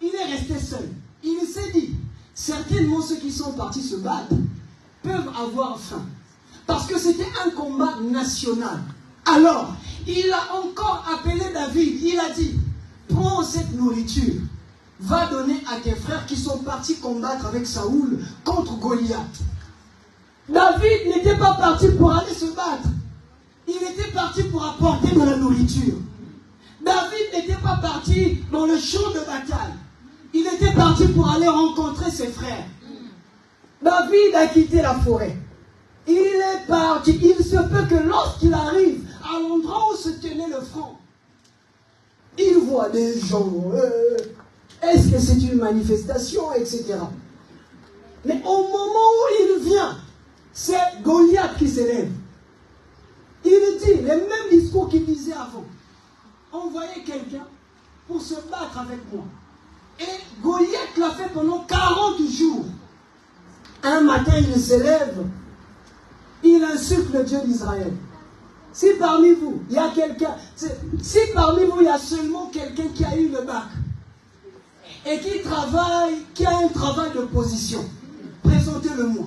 Il est resté seul. Il s'est dit, certainement ceux qui sont partis se battre peuvent avoir faim. Parce que c'était un combat national. Alors, il a encore appelé David. Il a dit, prends cette nourriture, va donner à tes frères qui sont partis combattre avec Saoul contre Goliath. David n'était pas parti pour aller se battre. Il était parti pour apporter de la nourriture. David n'était pas parti dans le champ de bataille. Il était parti pour aller rencontrer ses frères. David a quitté la forêt. Il est parti. Il se peut que lorsqu'il arrive à l'endroit où se tenait le front, il voit des gens. Est-ce que c'est une manifestation, etc. Mais au moment où il vient, c'est Goliath qui s'élève. Il dit les mêmes discours qu'il disait avant. Envoyez quelqu'un pour se battre avec moi. Et Goliath l'a fait pendant 40 jours. Un matin, il s'élève. Il insulte le Dieu d'Israël. Si parmi vous, il y a quelqu'un, si parmi vous, il y a seulement quelqu'un qui a eu le bac et qui travaille, qui a un travail de position, présentez-le-moi.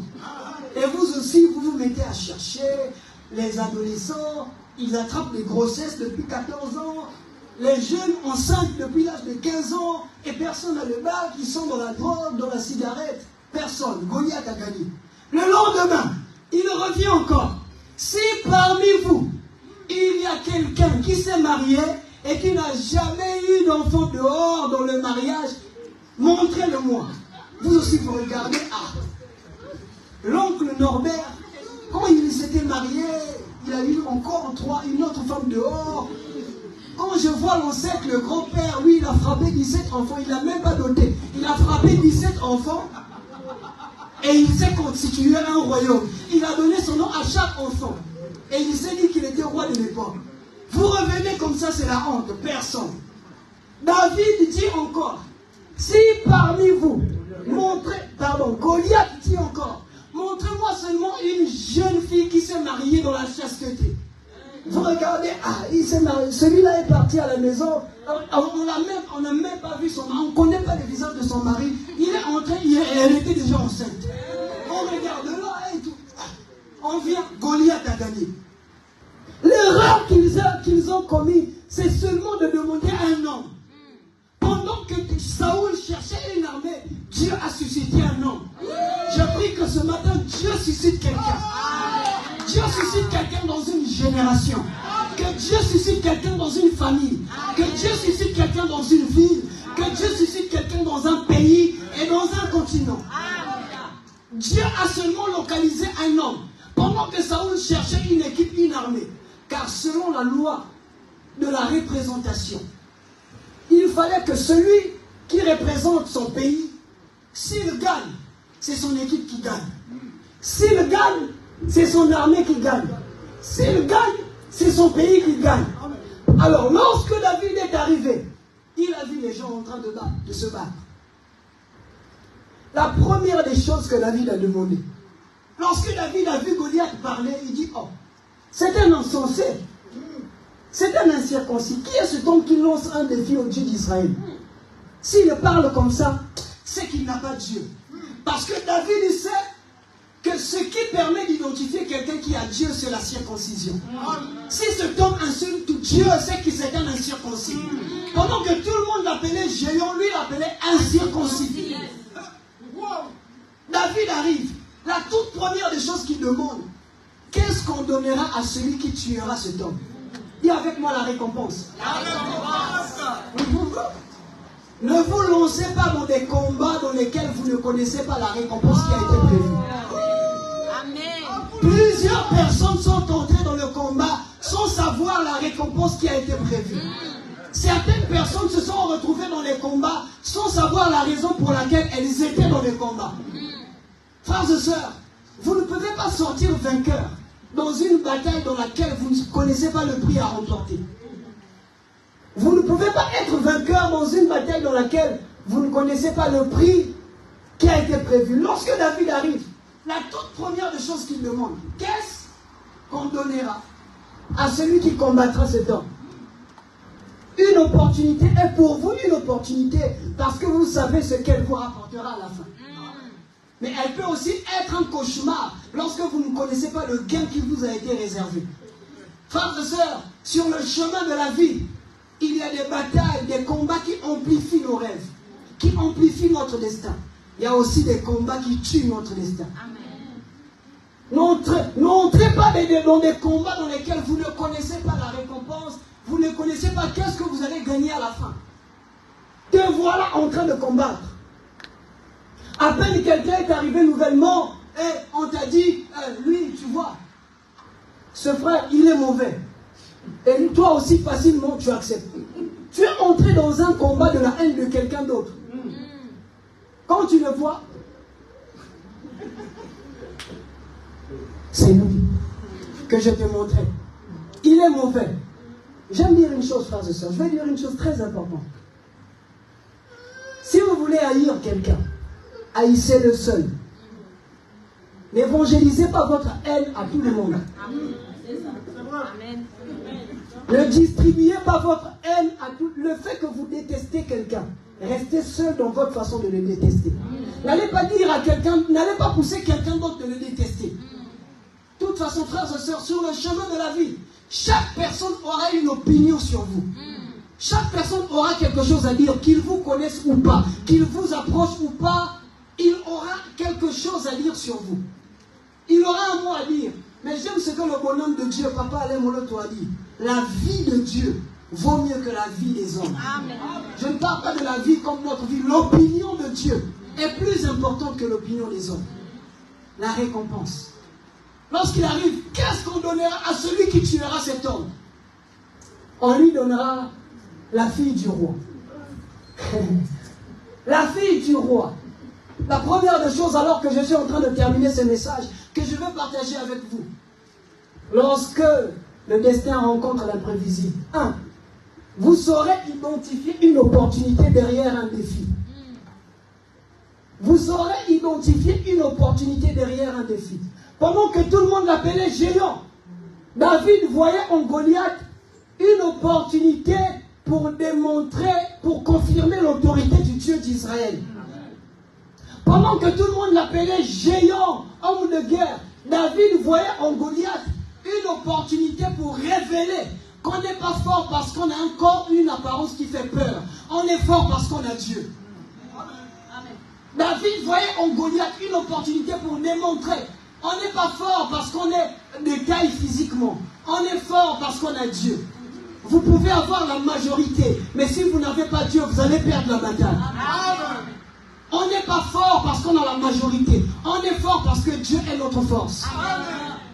Et vous aussi, vous vous mettez à chercher les adolescents, ils attrapent les grossesses depuis 14 ans, les jeunes enceintes depuis l'âge de 15 ans, et personne n'a le bac, ils sont dans la drogue, dans la cigarette. Personne. Goliath a gagné. Le lendemain, il revient encore. Si parmi vous, il y a quelqu'un qui s'est marié et qui n'a jamais eu d'enfant dehors dans le mariage, montrez-le-moi. Vous aussi, vous regardez. Ah, l'oncle Norbert, quand il s'était marié, il a eu encore une autre femme dehors. Quand je vois l'ancêtre, le grand-père, lui, il a frappé 17 enfants. Il n'a même pas doté. Il a frappé 17 enfants. Et il s'est constitué un royaume. Il a donné son nom à chaque enfant. Et il s'est dit qu'il était roi de l'époque. Vous revenez comme ça, c'est la honte. Personne. David dit encore, si parmi vous, Goliath dit encore, montrez-moi seulement une jeune fille qui s'est mariée dans la chasteté. Vous regardez, il s'est marié, celui-là est parti à la maison, on n'a même pas vu son mari, on ne connaît pas le visage de son mari, il est entré, elle était déjà enceinte. On regarde là et tout. On vient, Goliath a gagné. L'erreur qu'ils ont commis, c'est seulement de demander un homme. Pendant que Saoul cherchait une armée, Dieu a suscité un homme. Je prie que ce matin, Dieu suscite quelqu'un. Dieu suscite quelqu'un dans une génération. Que Dieu suscite quelqu'un dans une famille. Que Dieu suscite quelqu'un dans une ville. Que Dieu suscite quelqu'un dans un pays et dans un continent. Dieu a seulement localisé un homme. Pendant que Saoul cherchait une équipe, une armée. Car selon la loi de la représentation, il fallait que celui qui représente son pays, s'il gagne, c'est son équipe qui gagne. S'il gagne, c'est son armée qui gagne. S'il gagne, c'est son pays qui gagne. Alors, lorsque David est arrivé, il a vu les gens en train de se battre. La première des choses que David a demandé, lorsque David a vu Goliath parler, il dit, oh, c'est un insensé. C'est un incirconcis. Qui est cet homme qui lance un défi au Dieu d'Israël? S'il parle comme ça, c'est qu'il n'a pas Dieu. Parce que David sait que ce qui permet d'identifier quelqu'un qui a Dieu, c'est la circoncision. Si cet homme insulte Dieu, c'est que c'est un incirconcis. Pendant que tout le monde l'appelait géant, lui l'appelait incirconcis. David arrive. La toute première des choses qu'il demande, qu'est-ce qu'on donnera à celui qui tuera cet homme? Dis avec moi la récompense. Ne vous lancez pas dans des combats dans lesquels vous ne connaissez pas la récompense qui a été prévue. Plusieurs personnes sont entrées dans le combat sans savoir la récompense qui a été prévue. Certaines personnes se sont retrouvées dans les combats sans savoir la raison pour laquelle elles étaient dans les combats. Frères et sœurs, vous ne pouvez pas sortir vainqueur dans une bataille dans laquelle vous ne connaissez pas le prix à remporter. Vous ne pouvez pas être vainqueur dans une bataille dans laquelle vous ne connaissez pas le prix qui a été prévu. Lorsque David arrive, la toute première des choses qu'il demande, qu'est-ce qu'on donnera à celui qui combattra cet homme? Une opportunité est pour vous une opportunité parce que vous savez ce qu'elle vous rapportera à la fin. Mais elle peut aussi être un cauchemar lorsque vous ne connaissez pas le gain qui vous a été réservé. Frères et sœurs, sur le chemin de la vie, il y a des batailles, des combats qui amplifient nos rêves, qui amplifient notre destin. Il y a aussi des combats qui tuent notre destin. N'entrez pas dans des combats dans lesquels vous ne connaissez pas la récompense, vous ne connaissez pas qu'est-ce que vous allez gagner à la fin. Te voilà en train de combattre. À peine quelqu'un est arrivé nouvellement et on t'a dit, lui, tu vois, ce frère, il est mauvais. Et toi aussi, facilement, tu acceptes. Tu es entré dans un combat de la haine de quelqu'un d'autre. Quand tu le vois, c'est lui que je te montrais. Il est mauvais. J'aime dire une chose, frères et sœurs. Je vais dire une chose très importante. Si vous voulez haïr quelqu'un, haïssez-le seul. N'évangélisez pas votre haine à tout le monde. Amen. Ne distribuez pas votre haine à tout. Le fait que vous détestez quelqu'un, restez seul dans votre façon de le détester. N'allez pas dire à quelqu'un, n'allez pas pousser quelqu'un d'autre de le détester. De toute façon, frères et sœurs, sur le chemin de la vie, chaque personne aura une opinion sur vous. Chaque personne aura quelque chose à dire, qu'il vous connaisse ou pas, qu'il vous approche ou pas, il aura quelque chose à dire sur vous. Il aura un mot à dire. Mais j'aime ce que le bonhomme de Dieu, Papa Alain Moloto, a dit. La vie de Dieu vaut mieux que la vie des hommes. Amen. Je ne parle pas de la vie comme notre vie. L'opinion de Dieu est plus importante que l'opinion des hommes. La récompense. Lorsqu'il arrive, qu'est-ce qu'on donnera à celui qui tuera cet homme? On lui donnera la fille du roi. La fille du roi. La première des choses, alors que je suis en train de terminer ce message, que je veux partager avec vous. Lorsque le destin rencontre l'imprévisible. 1. Vous saurez identifier une opportunité derrière un défi. Vous saurez identifier une opportunité derrière un défi. Pendant que tout le monde l'appelait géant, David voyait en Goliath une opportunité pour démontrer, pour confirmer l'autorité du Dieu d'Israël. Pendant que tout le monde l'appelait géant, homme de guerre, David voyait en Goliath une opportunité pour révéler qu'on n'est pas fort parce qu'on a encore une apparence qui fait peur. On est fort parce qu'on a Dieu. Amen. David voyait en Goliath une opportunité pour démontrer on n'est pas fort parce qu'on est de taille physiquement. On est fort parce qu'on a Dieu. Vous pouvez avoir la majorité, mais si vous n'avez pas Dieu, vous allez perdre la bataille. Amen. On n'est pas fort parce qu'on a la majorité. On est fort parce que Dieu est notre force. Amen.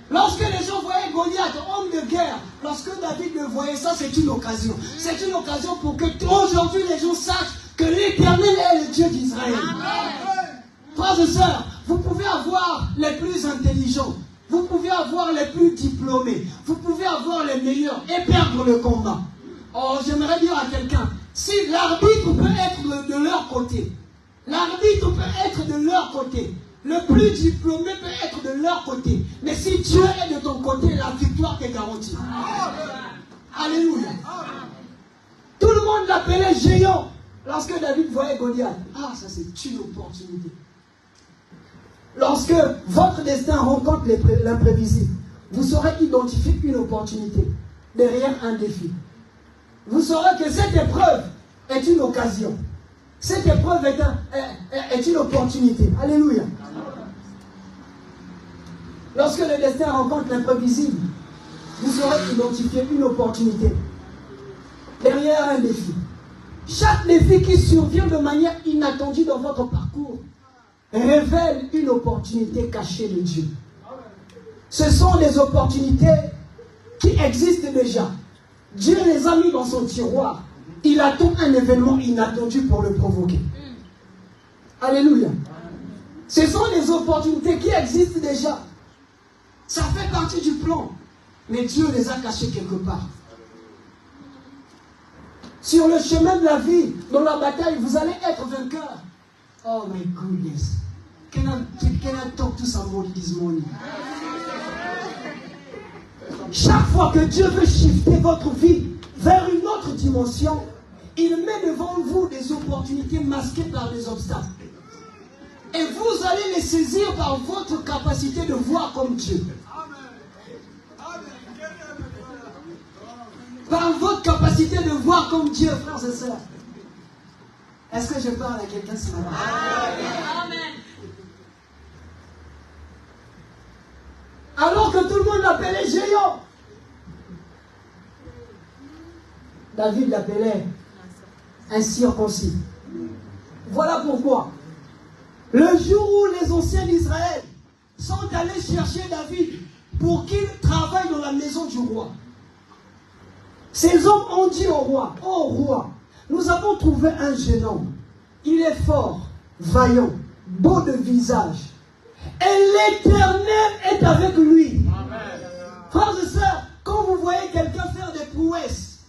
Lorsque les gens voyaient Goliath, homme de guerre, lorsque David le voyait, ça c'est une occasion. C'est une occasion pour que aujourd'hui les gens sachent que l'Éternel est le Dieu d'Israël. Frères et sœurs, vous pouvez avoir les plus intelligents, vous pouvez avoir les plus diplômés, vous pouvez avoir les meilleurs et perdre le combat. Oh, j'aimerais dire à quelqu'un, si l'arbitre peut être de leur côté, l'arbitre peut être de leur côté, le plus diplômé peut être de leur côté, mais si Dieu est de ton côté, la victoire t'est garantie. Alléluia. Tout le monde l'appelait géant lorsque David voyait Goliath. Ah, ça c'est une opportunité. Lorsque votre destin rencontre l'imprévisible, vous saurez identifier une opportunité derrière un défi. Vous saurez que cette épreuve est une occasion. Cette épreuve est une opportunité. Alléluia. Lorsque le destin rencontre l'imprévisible, vous saurez identifier une opportunité derrière un défi. Chaque défi qui survient de manière inattendue dans votre parcours révèle une opportunité cachée de Dieu. Ce sont des opportunités qui existent déjà. Dieu les a mis dans son tiroir. Il attend un événement inattendu pour le provoquer. Alléluia. Ce sont des opportunités qui existent déjà. Ça fait partie du plan. Mais Dieu les a cachées quelque part. Sur le chemin de la vie, dans la bataille, vous allez être vainqueur. Oh my goodness. Can I talk to somebody this morning? Chaque fois que Dieu veut shifter votre vie vers une autre dimension, il met devant vous des opportunités masquées par des obstacles. Et vous allez les saisir par votre capacité de voir comme Dieu. Par votre capacité capacité de voir comme Dieu, frères et sœurs. Est-ce que je parle à quelqu'un ce matin? Amen. Alors que tout le monde l'appelait géant, David l'appelait incirconcis. Voilà pourquoi, le jour où les anciens d'Israël sont allés chercher David pour qu'il travaille dans la maison du roi, ces hommes ont dit au roi, « Oh roi, nous avons trouvé un jeune homme. Il est fort, vaillant, beau de visage. Et l'Éternel est avec lui. » Frères et sœurs, quand vous voyez quelqu'un faire des prouesses,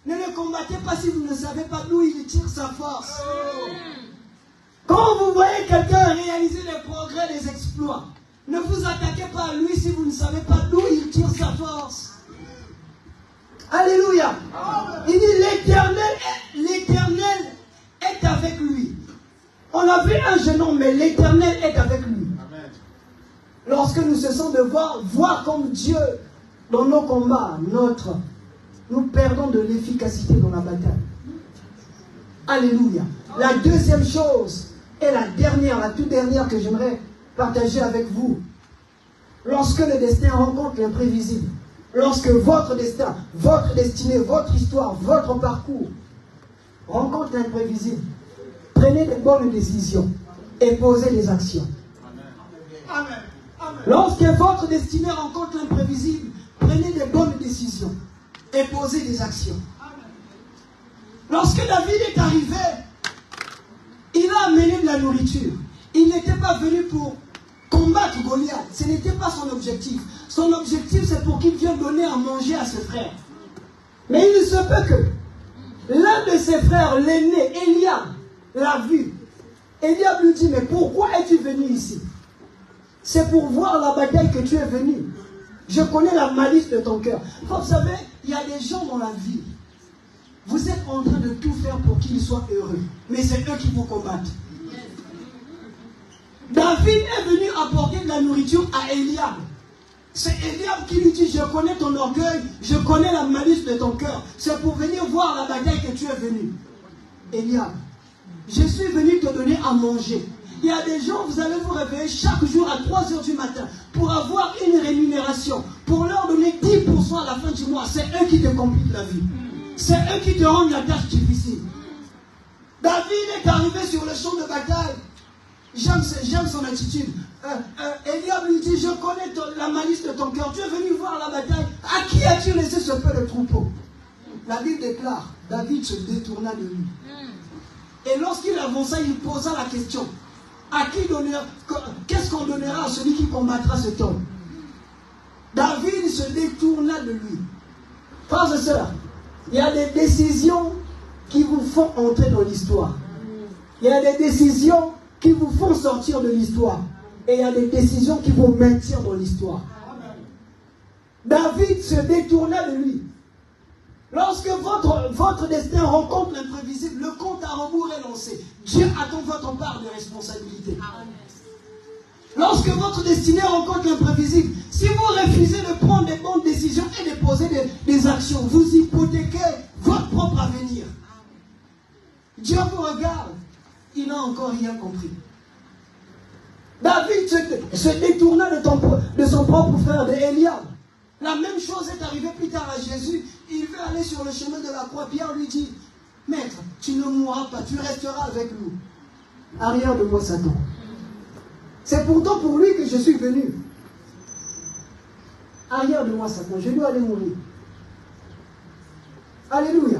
ne le combattez pas si vous ne savez pas d'où il tire sa force. Quand vous voyez quelqu'un réaliser les progrès, les exploits, ne vous attaquez pas à lui si vous ne savez pas d'où il tire sa force. Alléluia. Il dit l'Éternel est avec lui. On a vu un jeune homme, mais l'Éternel est avec lui. Lorsque nous cessons de voir comme Dieu dans nos combats, nous perdons de l'efficacité dans la bataille. Alléluia. La deuxième chose, et la toute dernière que j'aimerais partager avec vous. Lorsque le destin rencontre l'imprévisible, lorsque votre destin, votre destinée, votre histoire, votre parcours rencontre l'imprévisible, prenez de bonnes décisions et posez des actions. Amen. Lorsque votre destinée rencontre l'imprévisible, prenez de bonnes décisions et posez des actions. Lorsque David est arrivé, il a amené de la nourriture. Il n'était pas venu pour combattre Goliath. Ce n'était pas son objectif. Son objectif, c'est pour qu'il vienne donner à manger à ses frères. Mais il se peut que l'un de ses frères, l'aîné, Eliab, l'a vu. Eliab lui dit, mais pourquoi es-tu venu ici? C'est pour voir la bataille que tu es venu. Je connais la malice de ton cœur. Vous savez, il y a des gens dans la vie. Vous êtes en train de tout faire pour qu'ils soient heureux. Mais c'est eux qui vous combattent. David est venu apporter de la nourriture à Eliab. C'est Eliab qui lui dit, je connais ton orgueil, je connais la malice de ton cœur. C'est pour venir voir la bataille que tu es venu. Eliab, je suis venu te donner à manger. Il y a des gens, vous allez vous réveiller chaque jour à 3 h du matin pour avoir une rémunération, pour leur donner 10% à la fin du mois. C'est eux qui te compliquent la vie. C'est eux qui te rendent la tâche difficile. David est arrivé sur le champ de bataille. J'aime son attitude. Eliab lui dit, je connais la malice de ton cœur. Tu es venu voir la bataille. À qui as-tu laissé ce peu de troupeau? La Bible déclare, David se détourna de lui. Et lorsqu'il avança, il posa la question. Qu'est-ce qu'on donnera à celui qui combattra cet homme? David se détourna de lui. Frères et sœurs, il y a des décisions qui vous font entrer dans l'histoire. Il y a des décisions qui vous font sortir de l'histoire. Et il y a des décisions qui vous maintiennent dans l'histoire. David se détourna de lui. Lorsque votre destin rencontre l'imprévisible, le compte à rebours est lancé. Dieu attend votre part de responsabilité. Lorsque votre destinée rencontre l'imprévisible, si vous refusez de prendre des bonnes décisions et de poser des actions, vous hypothéquez votre propre avenir. Dieu vous regarde, il n'a encore rien compris. David se détourna de son propre frère, de Eliab. La même chose est arrivée plus tard à Jésus. Il veut aller sur le chemin de la croix. Pierre lui dit, Maître, tu ne mourras pas, tu resteras avec nous. Arrière de moi, Satan. C'est pourtant pour lui que je suis venu. Arrière de moi, Satan, je dois aller mourir. Alléluia.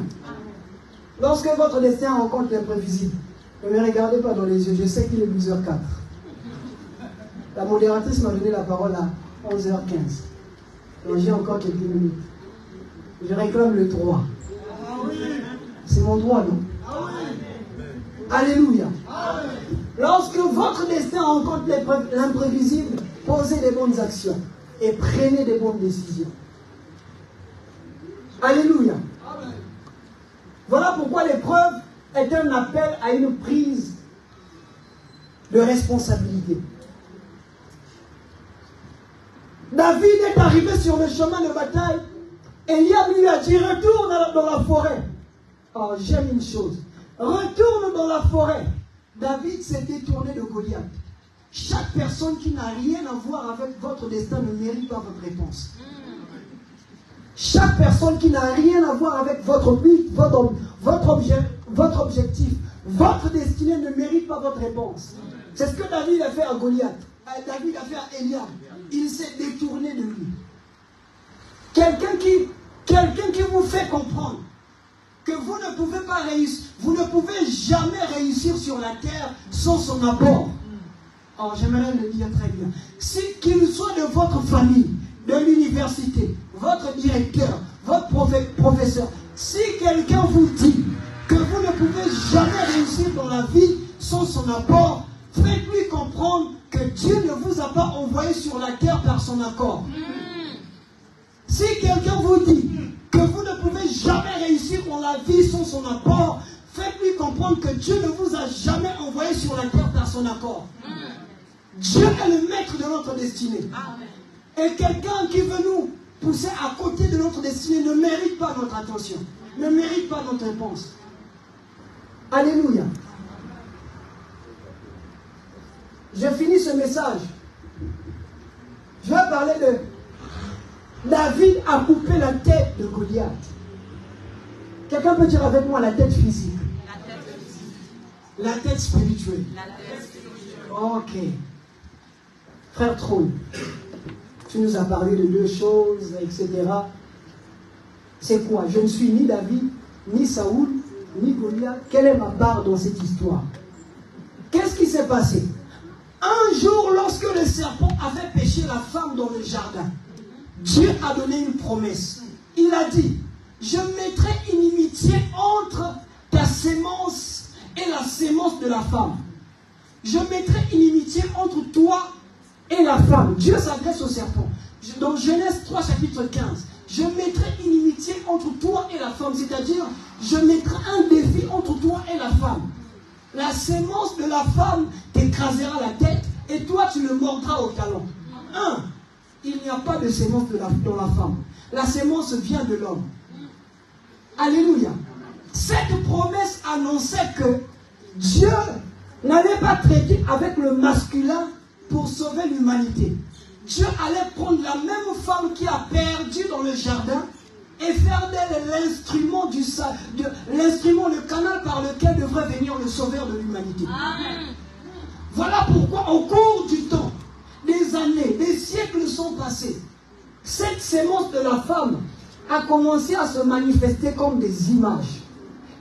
Lorsque votre destin rencontre l'imprévisible, ne me regardez pas dans les yeux, je sais qu'il est 12h04. La modératrice m'a donné la parole à 11h15. Donc j'ai encore quelques minutes. Je réclame le droit. C'est mon droit, non? Alléluia. Lorsque votre destin rencontre l'imprévisible, posez des bonnes actions et prenez des bonnes décisions. Alléluia. Voilà pourquoi l'épreuve est un appel à une prise de responsabilité. David est arrivé sur le chemin de bataille Eliab lui a dit, retourne dans la forêt. Oh, j'aime une chose. Retourne dans la forêt. David s'est détourné de Goliath. Chaque personne qui n'a rien à voir avec votre destin ne mérite pas votre réponse. Chaque personne qui n'a rien à voir avec votre but, votre objectif, votre destinée ne mérite pas votre réponse. C'est ce que David a fait à Goliath. David a fait à Eliab. Il s'est détourné de lui. Quelqu'un qui vous fait comprendre que vous ne pouvez pas réussir, vous ne pouvez jamais réussir sur la terre sans son apport. Oh, j'aimerais le dire très bien. Qu'il soit de votre famille, de l'université, votre directeur, votre professeur, si quelqu'un vous dit que vous ne pouvez jamais réussir dans la vie sans son apport, faites-lui comprendre que Dieu ne vous a pas envoyé sur la terre par son accord. Si quelqu'un vous dit que vous ne pouvez jamais réussir dans la vie sans son apport, faites-lui comprendre que Dieu ne vous a jamais envoyé sur la terre par son accord. Dieu est le maître de notre destinée. Et quelqu'un qui veut nous pousser à côté de notre destinée ne mérite pas notre attention, ne mérite pas notre réponse. Alléluia. Je finis ce message. Je vais parler de David a coupé la tête de Goliath. Quelqu'un peut dire avec moi la tête physique? La tête spirituelle. Ok. Frère Trône, tu nous as parlé de deux choses, etc. C'est quoi? Je ne suis ni David, ni Saoul, ni Goliath. Quelle est ma part dans cette histoire? Qu'est-ce qui s'est passé? Un jour, lorsque le serpent avait péché la femme dans le jardin, Dieu a donné une promesse. Il a dit, je mettrai inimitié entre ta sémence et la sémence de la femme. Je mettrai inimitié entre toi et la femme. Dieu s'adresse au serpent. Dans Genèse 3, chapitre 15. Je mettrai inimitié entre toi et la femme. C'est-à-dire, je mettrai un défi entre toi et la femme. La sémence de la femme t'écrasera la tête et toi tu le mordras au talon. Il n'y a pas de sémence dans la femme. La sémence vient de l'homme. Alléluia. Cette promesse annonçait que Dieu n'allait pas traiter avec le masculin pour sauver l'humanité. Dieu allait prendre la même femme qui a perdu dans le jardin et faire d'elle l'instrument le canal par lequel devrait venir le sauveur de l'humanité. Voilà pourquoi au cours du temps, des années, des siècles sont passés. Cette sémence de la femme a commencé à se manifester comme des images.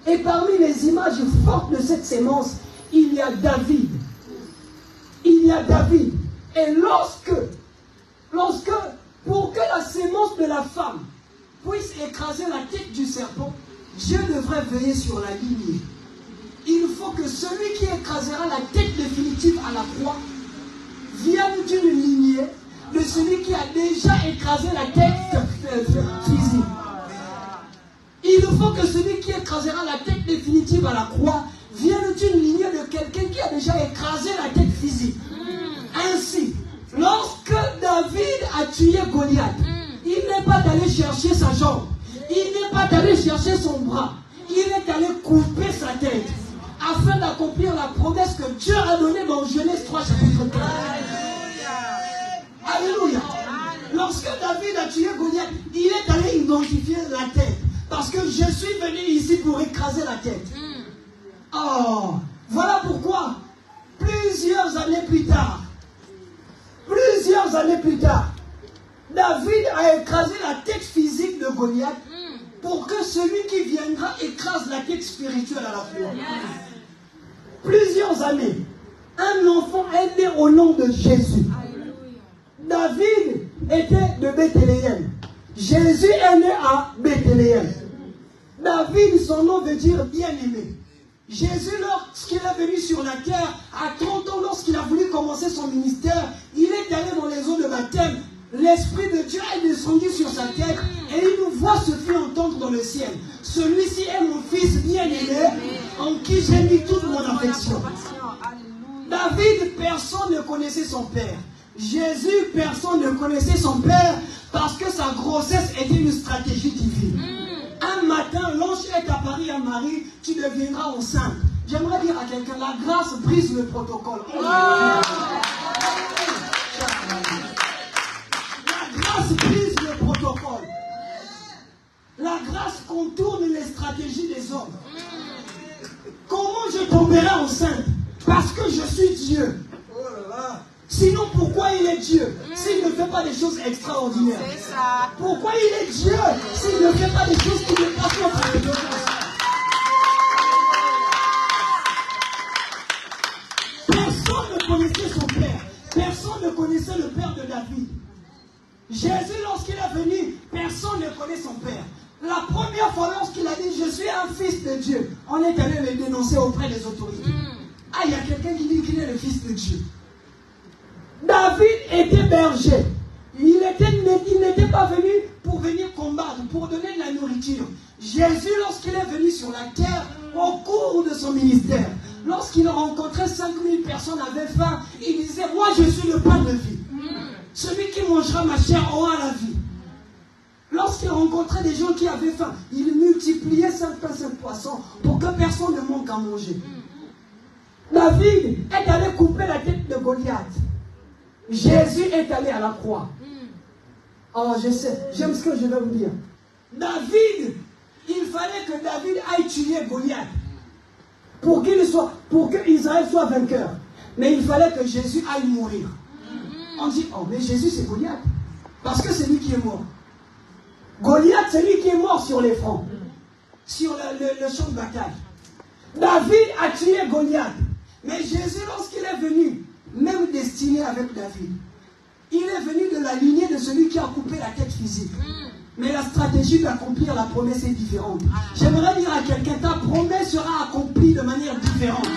Et parmi les images fortes de cette sémence, il y a David. Il y a David. Et pour que la sémence de la femme puisse écraser la tête du serpent, Dieu devrait veiller sur la lignée. Il faut que celui qui écrasera la tête définitive à la croix vienne d'une lignée de celui qui a déjà écrasé la tête physique. Il faut que celui qui écrasera la tête définitive à la croix vienne d'une lignée de quelqu'un qui a déjà écrasé la tête physique. Ainsi, lorsque David a tué Goliath, il n'est pas allé chercher sa jambe, il n'est pas allé chercher son bras, il est allé couper sa tête afin d'accomplir la promesse que Dieu a donnée dans Genèse 3, chapitre 15. Alléluia. Lorsque David a tué Goliath, il est allé identifier la tête. Parce que je suis venu ici pour écraser la tête. Oh, voilà pourquoi, plusieurs années plus tard, David a écrasé la tête physique de Goliath pour que celui qui viendra écrase la tête spirituelle à la fois. Plusieurs années, un enfant est né au nom de Jésus. David était de Bethléem. Jésus est né à Bethléem. David, son nom veut dire bien-aimé. Jésus, lorsqu'il est venu sur la terre, à 30 ans, lorsqu'il a voulu commencer son ministère, il est allé dans les eaux de baptême. L'Esprit de Dieu est descendu sur sa tête et une voix se fit entendre dans le ciel. Celui-ci est mon fils bien-aimé, en qui j'ai mis toute mon affection. David, personne ne connaissait son père. Jésus, personne ne connaissait son Père parce que sa grossesse était une stratégie divine. Un matin, l'ange est apparu à Marie, tu deviendras enceinte. J'aimerais dire à quelqu'un, la grâce brise le protocole. La grâce brise le protocole. La grâce contourne les stratégies des hommes. Comment je tomberai enceinte? Parce que je suis Dieu. Sinon, pourquoi il est Dieu s'il ne fait pas des choses extraordinaires? Pourquoi il est Dieu s'il ne fait pas des choses qui dépassent notre intelligence? Personne ne connaissait son père. Personne ne connaissait le père de David. Jésus, lorsqu'il est venu, personne ne connaît son père. La première fois lorsqu'il a dit « Je suis un fils de Dieu », on est allé le dénoncer auprès des autorités. Ah, il y a quelqu'un qui dit qu'il est le fils de Dieu. David était berger. Il n'était pas venu pour venir combattre, pour donner de la nourriture. Jésus, lorsqu'il est venu sur la terre, au cours de son ministère, lorsqu'il rencontrait 5000 personnes avaient faim, il disait « Moi, je suis le pain de vie. Celui qui mangera ma chair aura la vie. » Lorsqu'il rencontrait des gens qui avaient faim, il multipliait 5 pains, 5 poissons pour que personne ne manque à manger. David est allé couper la tête de Goliath. Jésus est allé à la croix. Oh, je sais, j'aime ce que je vais vous dire. David, il fallait que David aille tuer Goliath pour qu'Israël soit vainqueur. Mais il fallait que Jésus aille mourir. On dit, oh, mais Jésus c'est Goliath. Parce que c'est lui qui est mort. Goliath, c'est lui qui est mort sur les fronts, sur le champ de bataille. David a tué Goliath. Mais Jésus, lorsqu'il est venu, même destiné avec David, il est venu de la lignée de celui qui a coupé la tête physique. Mais la stratégie d'accomplir la promesse est différente. J'aimerais dire à quelqu'un, ta promesse sera accomplie de manière différente.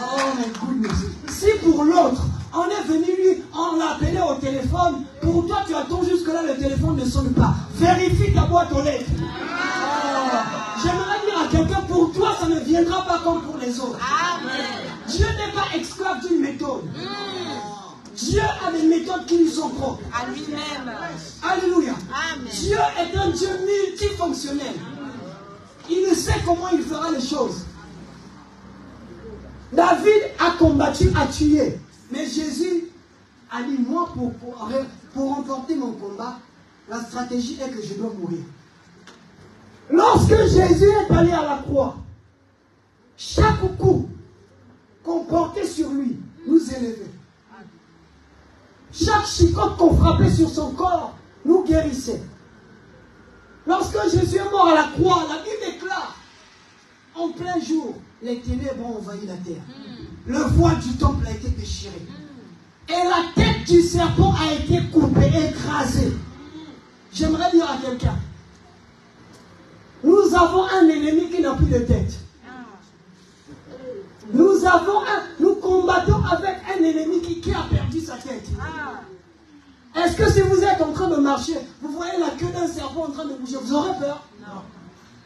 Oh my goodness. Si pour l'autre, on est venu lui, on l'a appelé au téléphone, pour toi tu attends jusque-là, le téléphone ne sonne pas. Vérifie ta boîte aux lettres. Oh. J'aimerais dire à quelqu'un, pour toi ça ne viendra pas comme pour les autres. Amen. Dieu n'est pas esclave d'une méthode. Dieu a des méthodes qui lui sont propres. À lui-même. Alléluia. Amen. Dieu est un Dieu multifonctionnel. Il sait comment il fera les choses. David a combattu, a tué. Mais Jésus a dit, moi, pour remporter mon combat, la stratégie est que je dois mourir. Lorsque Jésus est allé à la croix, chaque coup qu'on portait sur lui nous élevait. Chaque chicotte qu'on frappait sur son corps nous guérissait. Lorsque Jésus est mort à la croix, la Bible déclare, en plein jour, les ténèbres ont envahi la terre. Le voile du temple a été déchiré. Et la tête du serpent a été coupée, écrasée. J'aimerais dire à quelqu'un, nous avons un ennemi qui n'a plus de tête. Nous combattons avec un ennemi qui a perdu sa tête. Est-ce que si vous êtes en train de marcher, vous voyez la queue d'un serpent en train de bouger, vous aurez peur? Non.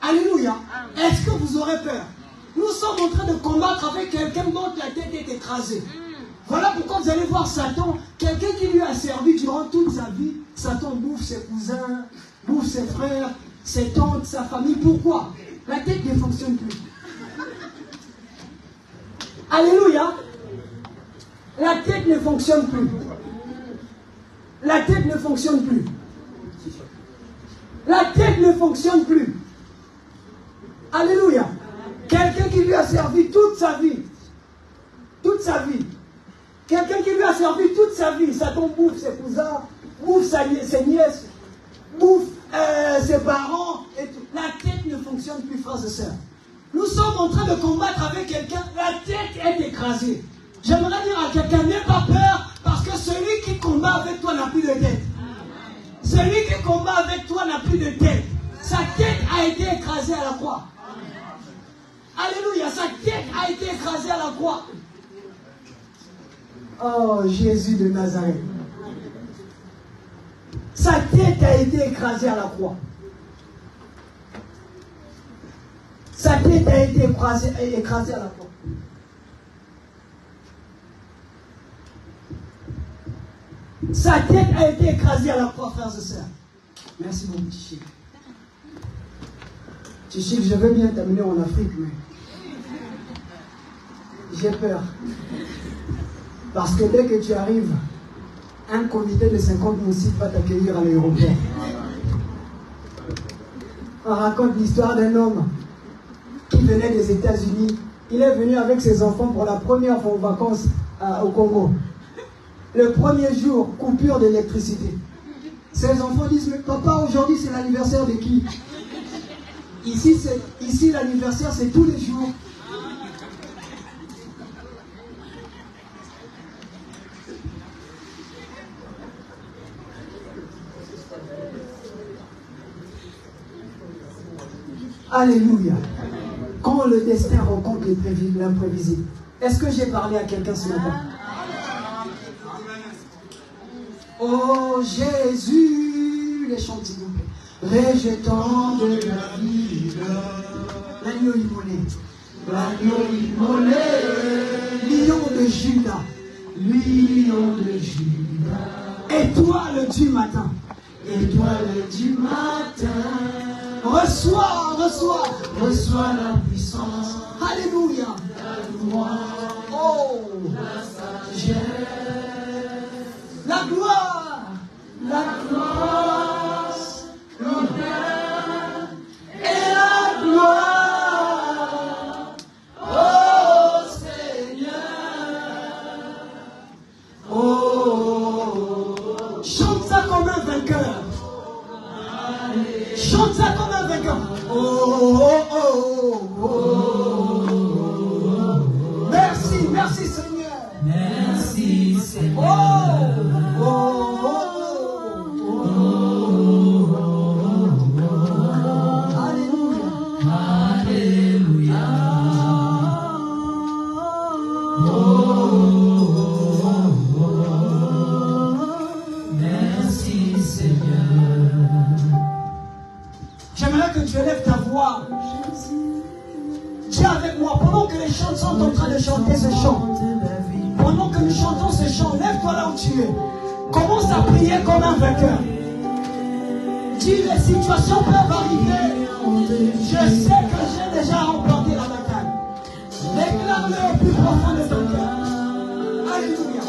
Alléluia. Est-ce que vous aurez peur? Nous sommes en train de combattre avec quelqu'un dont la tête est écrasée. Voilà pourquoi vous allez voir Satan, quelqu'un qui lui a servi durant toute sa vie. Satan bouffe ses cousins, bouffe ses frères, ses tantes, sa famille. Pourquoi? La tête ne fonctionne plus. Alléluia. La tête ne fonctionne plus. La tête ne fonctionne plus. La tête ne fonctionne plus. Alléluia. Quelqu'un qui lui a servi toute sa vie. Toute sa vie. Quelqu'un qui lui a servi toute sa vie. Satan bouffe ses cousins, bouffe ses nièces, bouffe ses parents. Et tout. La tête ne fonctionne plus, frères et sœurs. Nous sommes en train de combattre avec quelqu'un. La tête est écrasée. J'aimerais dire à quelqu'un, n'aie pas peur, parce que celui qui combat avec toi n'a plus de tête. Celui qui combat avec toi n'a plus de tête. Sa tête a été écrasée à la croix. Alléluia, sa tête a été écrasée à la croix. Oh, Jésus de Nazareth. Sa tête a été écrasée à la croix. Sa tête a été écrasée à la croix. Sa tête a été écrasée à la croix, frères et sœurs. Merci mon petit Chic. Petit Chic, je veux bien t'amener en Afrique, mais j'ai peur. Parce que dès que tu arrives, un comité de 50 moussiques va t'accueillir à l'aéroport. On raconte l'histoire d'un homme qui venait des États-Unis. Il est venu avec ses enfants pour la première fois en vacances au Congo. Le premier jour, coupure d'électricité. Ses enfants disent, mais papa, aujourd'hui c'est l'anniversaire de qui? Ici l'anniversaire c'est tous les jours. Alléluia. Quand le destin rencontre l'imprévisible. Est-ce que j'ai parlé à quelqu'un ce matin? Oh Jésus, les chants s'il vous plaît. Rejetant de la vie, l'agneau immolé. L'agneau immolé. Lion de Judas. Lion de Judas. Étoile du matin. Étoile du matin. Reçois la puissance. Alléluia. Oh, la sagesse, la gloire, l'honneur et la gloire. Oh Seigneur. Oh, chante ça comme un vainqueur. Chante ça comme un vainqueur. Oh, oh, oh, oh, oh. Merci, merci Seigneur. Merci Seigneur. Oh, oh, oh, oh, oh. Alléluia. Alléluia. Merci Seigneur. J'aimerais que tu élèves ta voix. Dis avec moi, pendant que les chants sont en train de chanter ce chant, pendant que nous chantons ce chant, lève-toi là où tu es. Commence à prier comme un vainqueur. Dis, les situations peuvent arriver. Je sais que j'ai déjà remporté la bataille. Déclare-le au plus profond de ton cœur. Alléluia.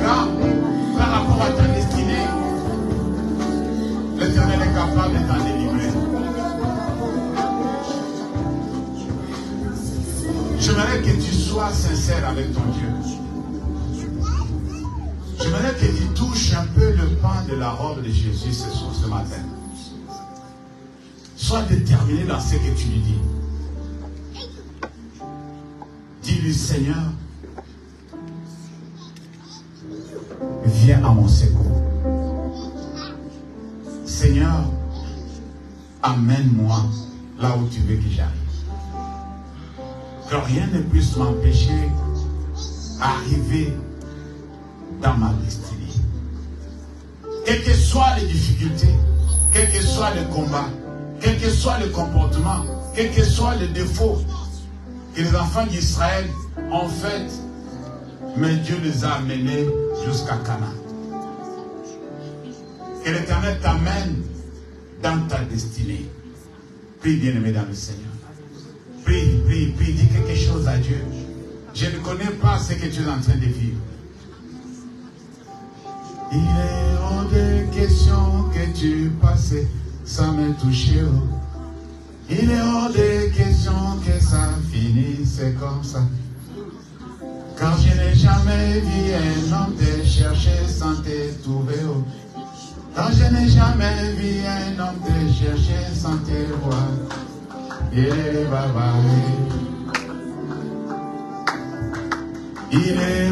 programme par rapport à ta destinée, l'Éternel est capable de t'en délivrer. J'aimerais que tu sois sincère avec ton Dieu. J'aimerais que tu touches un peu le pan de la robe de Jésus ce matin. Sois déterminé dans ce que tu lui dis. Dis-lui, Seigneur, viens à mon secours. Seigneur, amène-moi là où tu veux que j'arrive. Que rien ne puisse m'empêcher d'arriver dans ma destinée. Quelles que soient les difficultés, quels que soient les combats, quel que soit le comportement, quels que soient les défauts que les enfants d'Israël ont fait, mais Dieu les a amenés jusqu'à Canaan. Que l'Éternel t'amène dans ta destinée. Prie, bien-aimé dans le Seigneur. Prie, prie, prie, dis quelque chose à Dieu. Je ne connais pas ce que tu es en train de vivre. Il est hors de question que tu passes sans me toucher. Il est hors de question que ça finisse comme ça. Car je n'ai jamais vu un homme te chercher sans te trouver. Car je n'ai jamais vu un homme te chercher sans te voir. Il est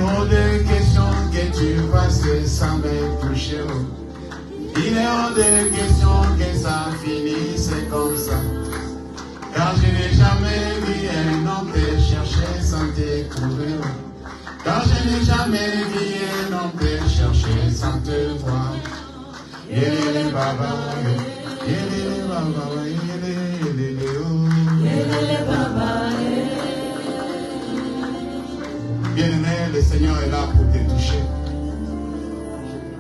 hors de question que tu passes sans me toucher. Il est hors de question que ça finisse comme ça. Car je n'ai jamais vu un homme te chercher sans te trouver. Car je n'ai jamais vu un homme te chercher sans te voir. Yélé baba, yélé baba, yélé baba. Bien-aimé, le Seigneur est là pour te toucher.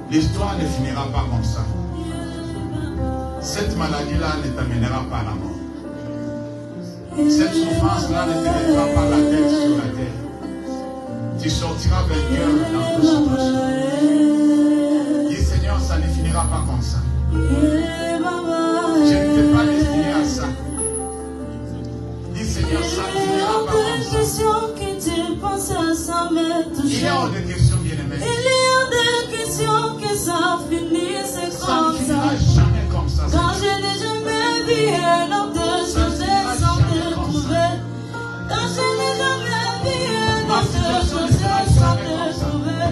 L'histoire ne finira pas comme ça. Cette maladie-là ne t'amènera pas à la mort. Cette souffrance-là ne te mettra pas la tête sur la terre. Tu sortiras vainqueur dans toute situation. Dis Seigneur, ça ne finira pas comme ça. Je ne t'ai pas destiné à ça. Dis Seigneur, ça ne finira pas comme ça. Il est hors de question, bien-aimé. Il est hors de question que ça finisse comme ça. Ça ne finira jamais comme ça. Quand je n'ai jamais vu un homme te chercher sans te trouver. Quand je n'ai jamais vu un homme te chercher sans te trouver.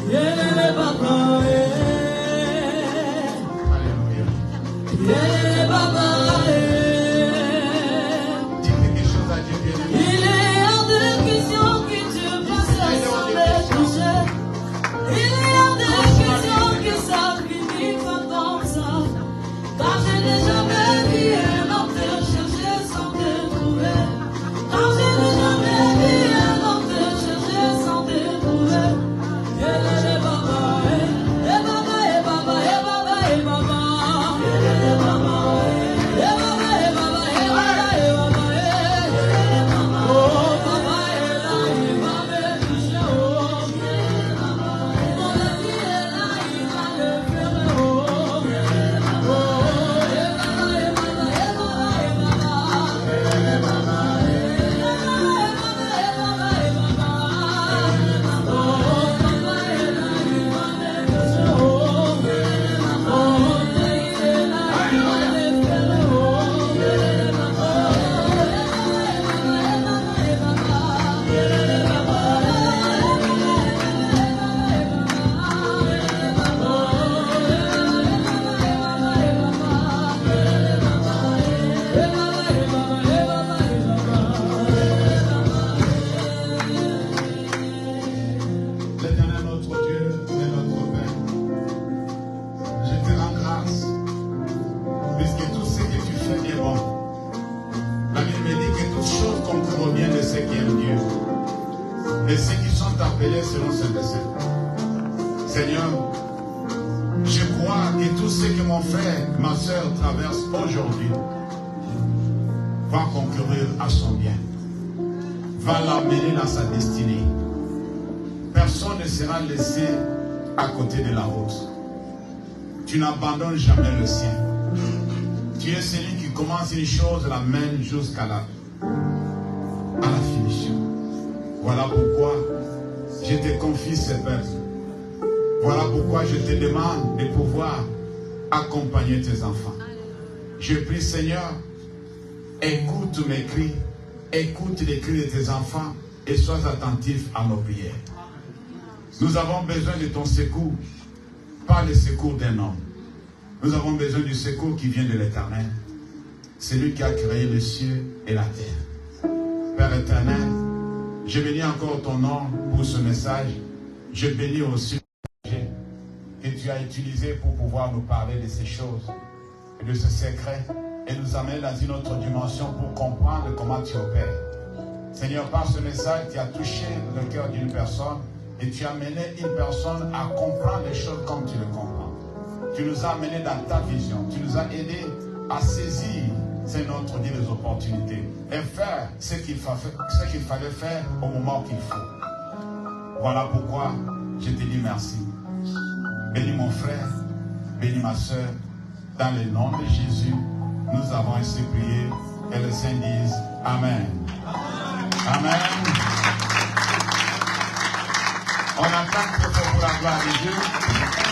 Yeah, papa, yeah, papa, Dis quelque chose à Dieu, bien-aimé. il est hors de question que tu passes sans me toucher. Il est hors de question que ça finisse comme ça. Car je n'ai jamais vu un homme te chercher sans te trouver. Car je n'ai jamais vu un homme te chercher sans te trouver. Eh baba, eh baba, eh baba, eh baba, eh baba. Eh baba, eh baba, eh baba, eh baba, eh baba, eh baba. Oh papa, eh là, il va me toucher, oh. Mon ami est là, il va le faire, oh. L'Éternel notre Dieu et notre Père, je te rends grâce, puisque tout ce que tu fais est bon. La Bible me dit que toutes choses concourent bien de ceux qui aiment Dieu, de ceux qui sont appelés selon ses desseins. Seigneur, je crois que tout ce que mon frère, ma soeur traverse aujourd'hui va concourir à son bien, va l'amener dans sa destinée. personne ne sera laissé à côté de la route. Tu n'abandonnes jamais le sien. Tu es celui qui commence une chose et la mène jusqu'à la finition. Voilà pourquoi je te confie ces peuple. Voilà pourquoi je te demande de pouvoir accompagner tes enfants. Je prie, Seigneur, écoute mes cris, écoute les cris de tes enfants et sois attentif à nos prières. Nous avons besoin de ton secours, pas le secours d'un homme. Nous avons besoin du secours qui vient de l'Éternel. C'est lui qui a créé les cieux et la terre. Père éternel, je bénis encore ton nom pour ce message. Je bénis aussi que tu as utilisé pour pouvoir nous parler de ces choses et de ce secret et nous amener dans une autre dimension pour comprendre comment tu opères. Seigneur, par ce message, tu as touché le cœur d'une personne et tu as amené une personne à comprendre les choses comme tu le comprends. Tu nous as amenés dans ta vision. Tu nous as aidés à saisir, c'est notre dit, les opportunités et faire ce qu'il fallait faire au moment qu'il faut. Voilà pourquoi je te dis merci. Bénis mon frère, bénis ma soeur. Dans le nom de Jésus, nous avons ainsi prié et les saints disent Amen. Amen. On attend très fort pour la gloire de Dieu.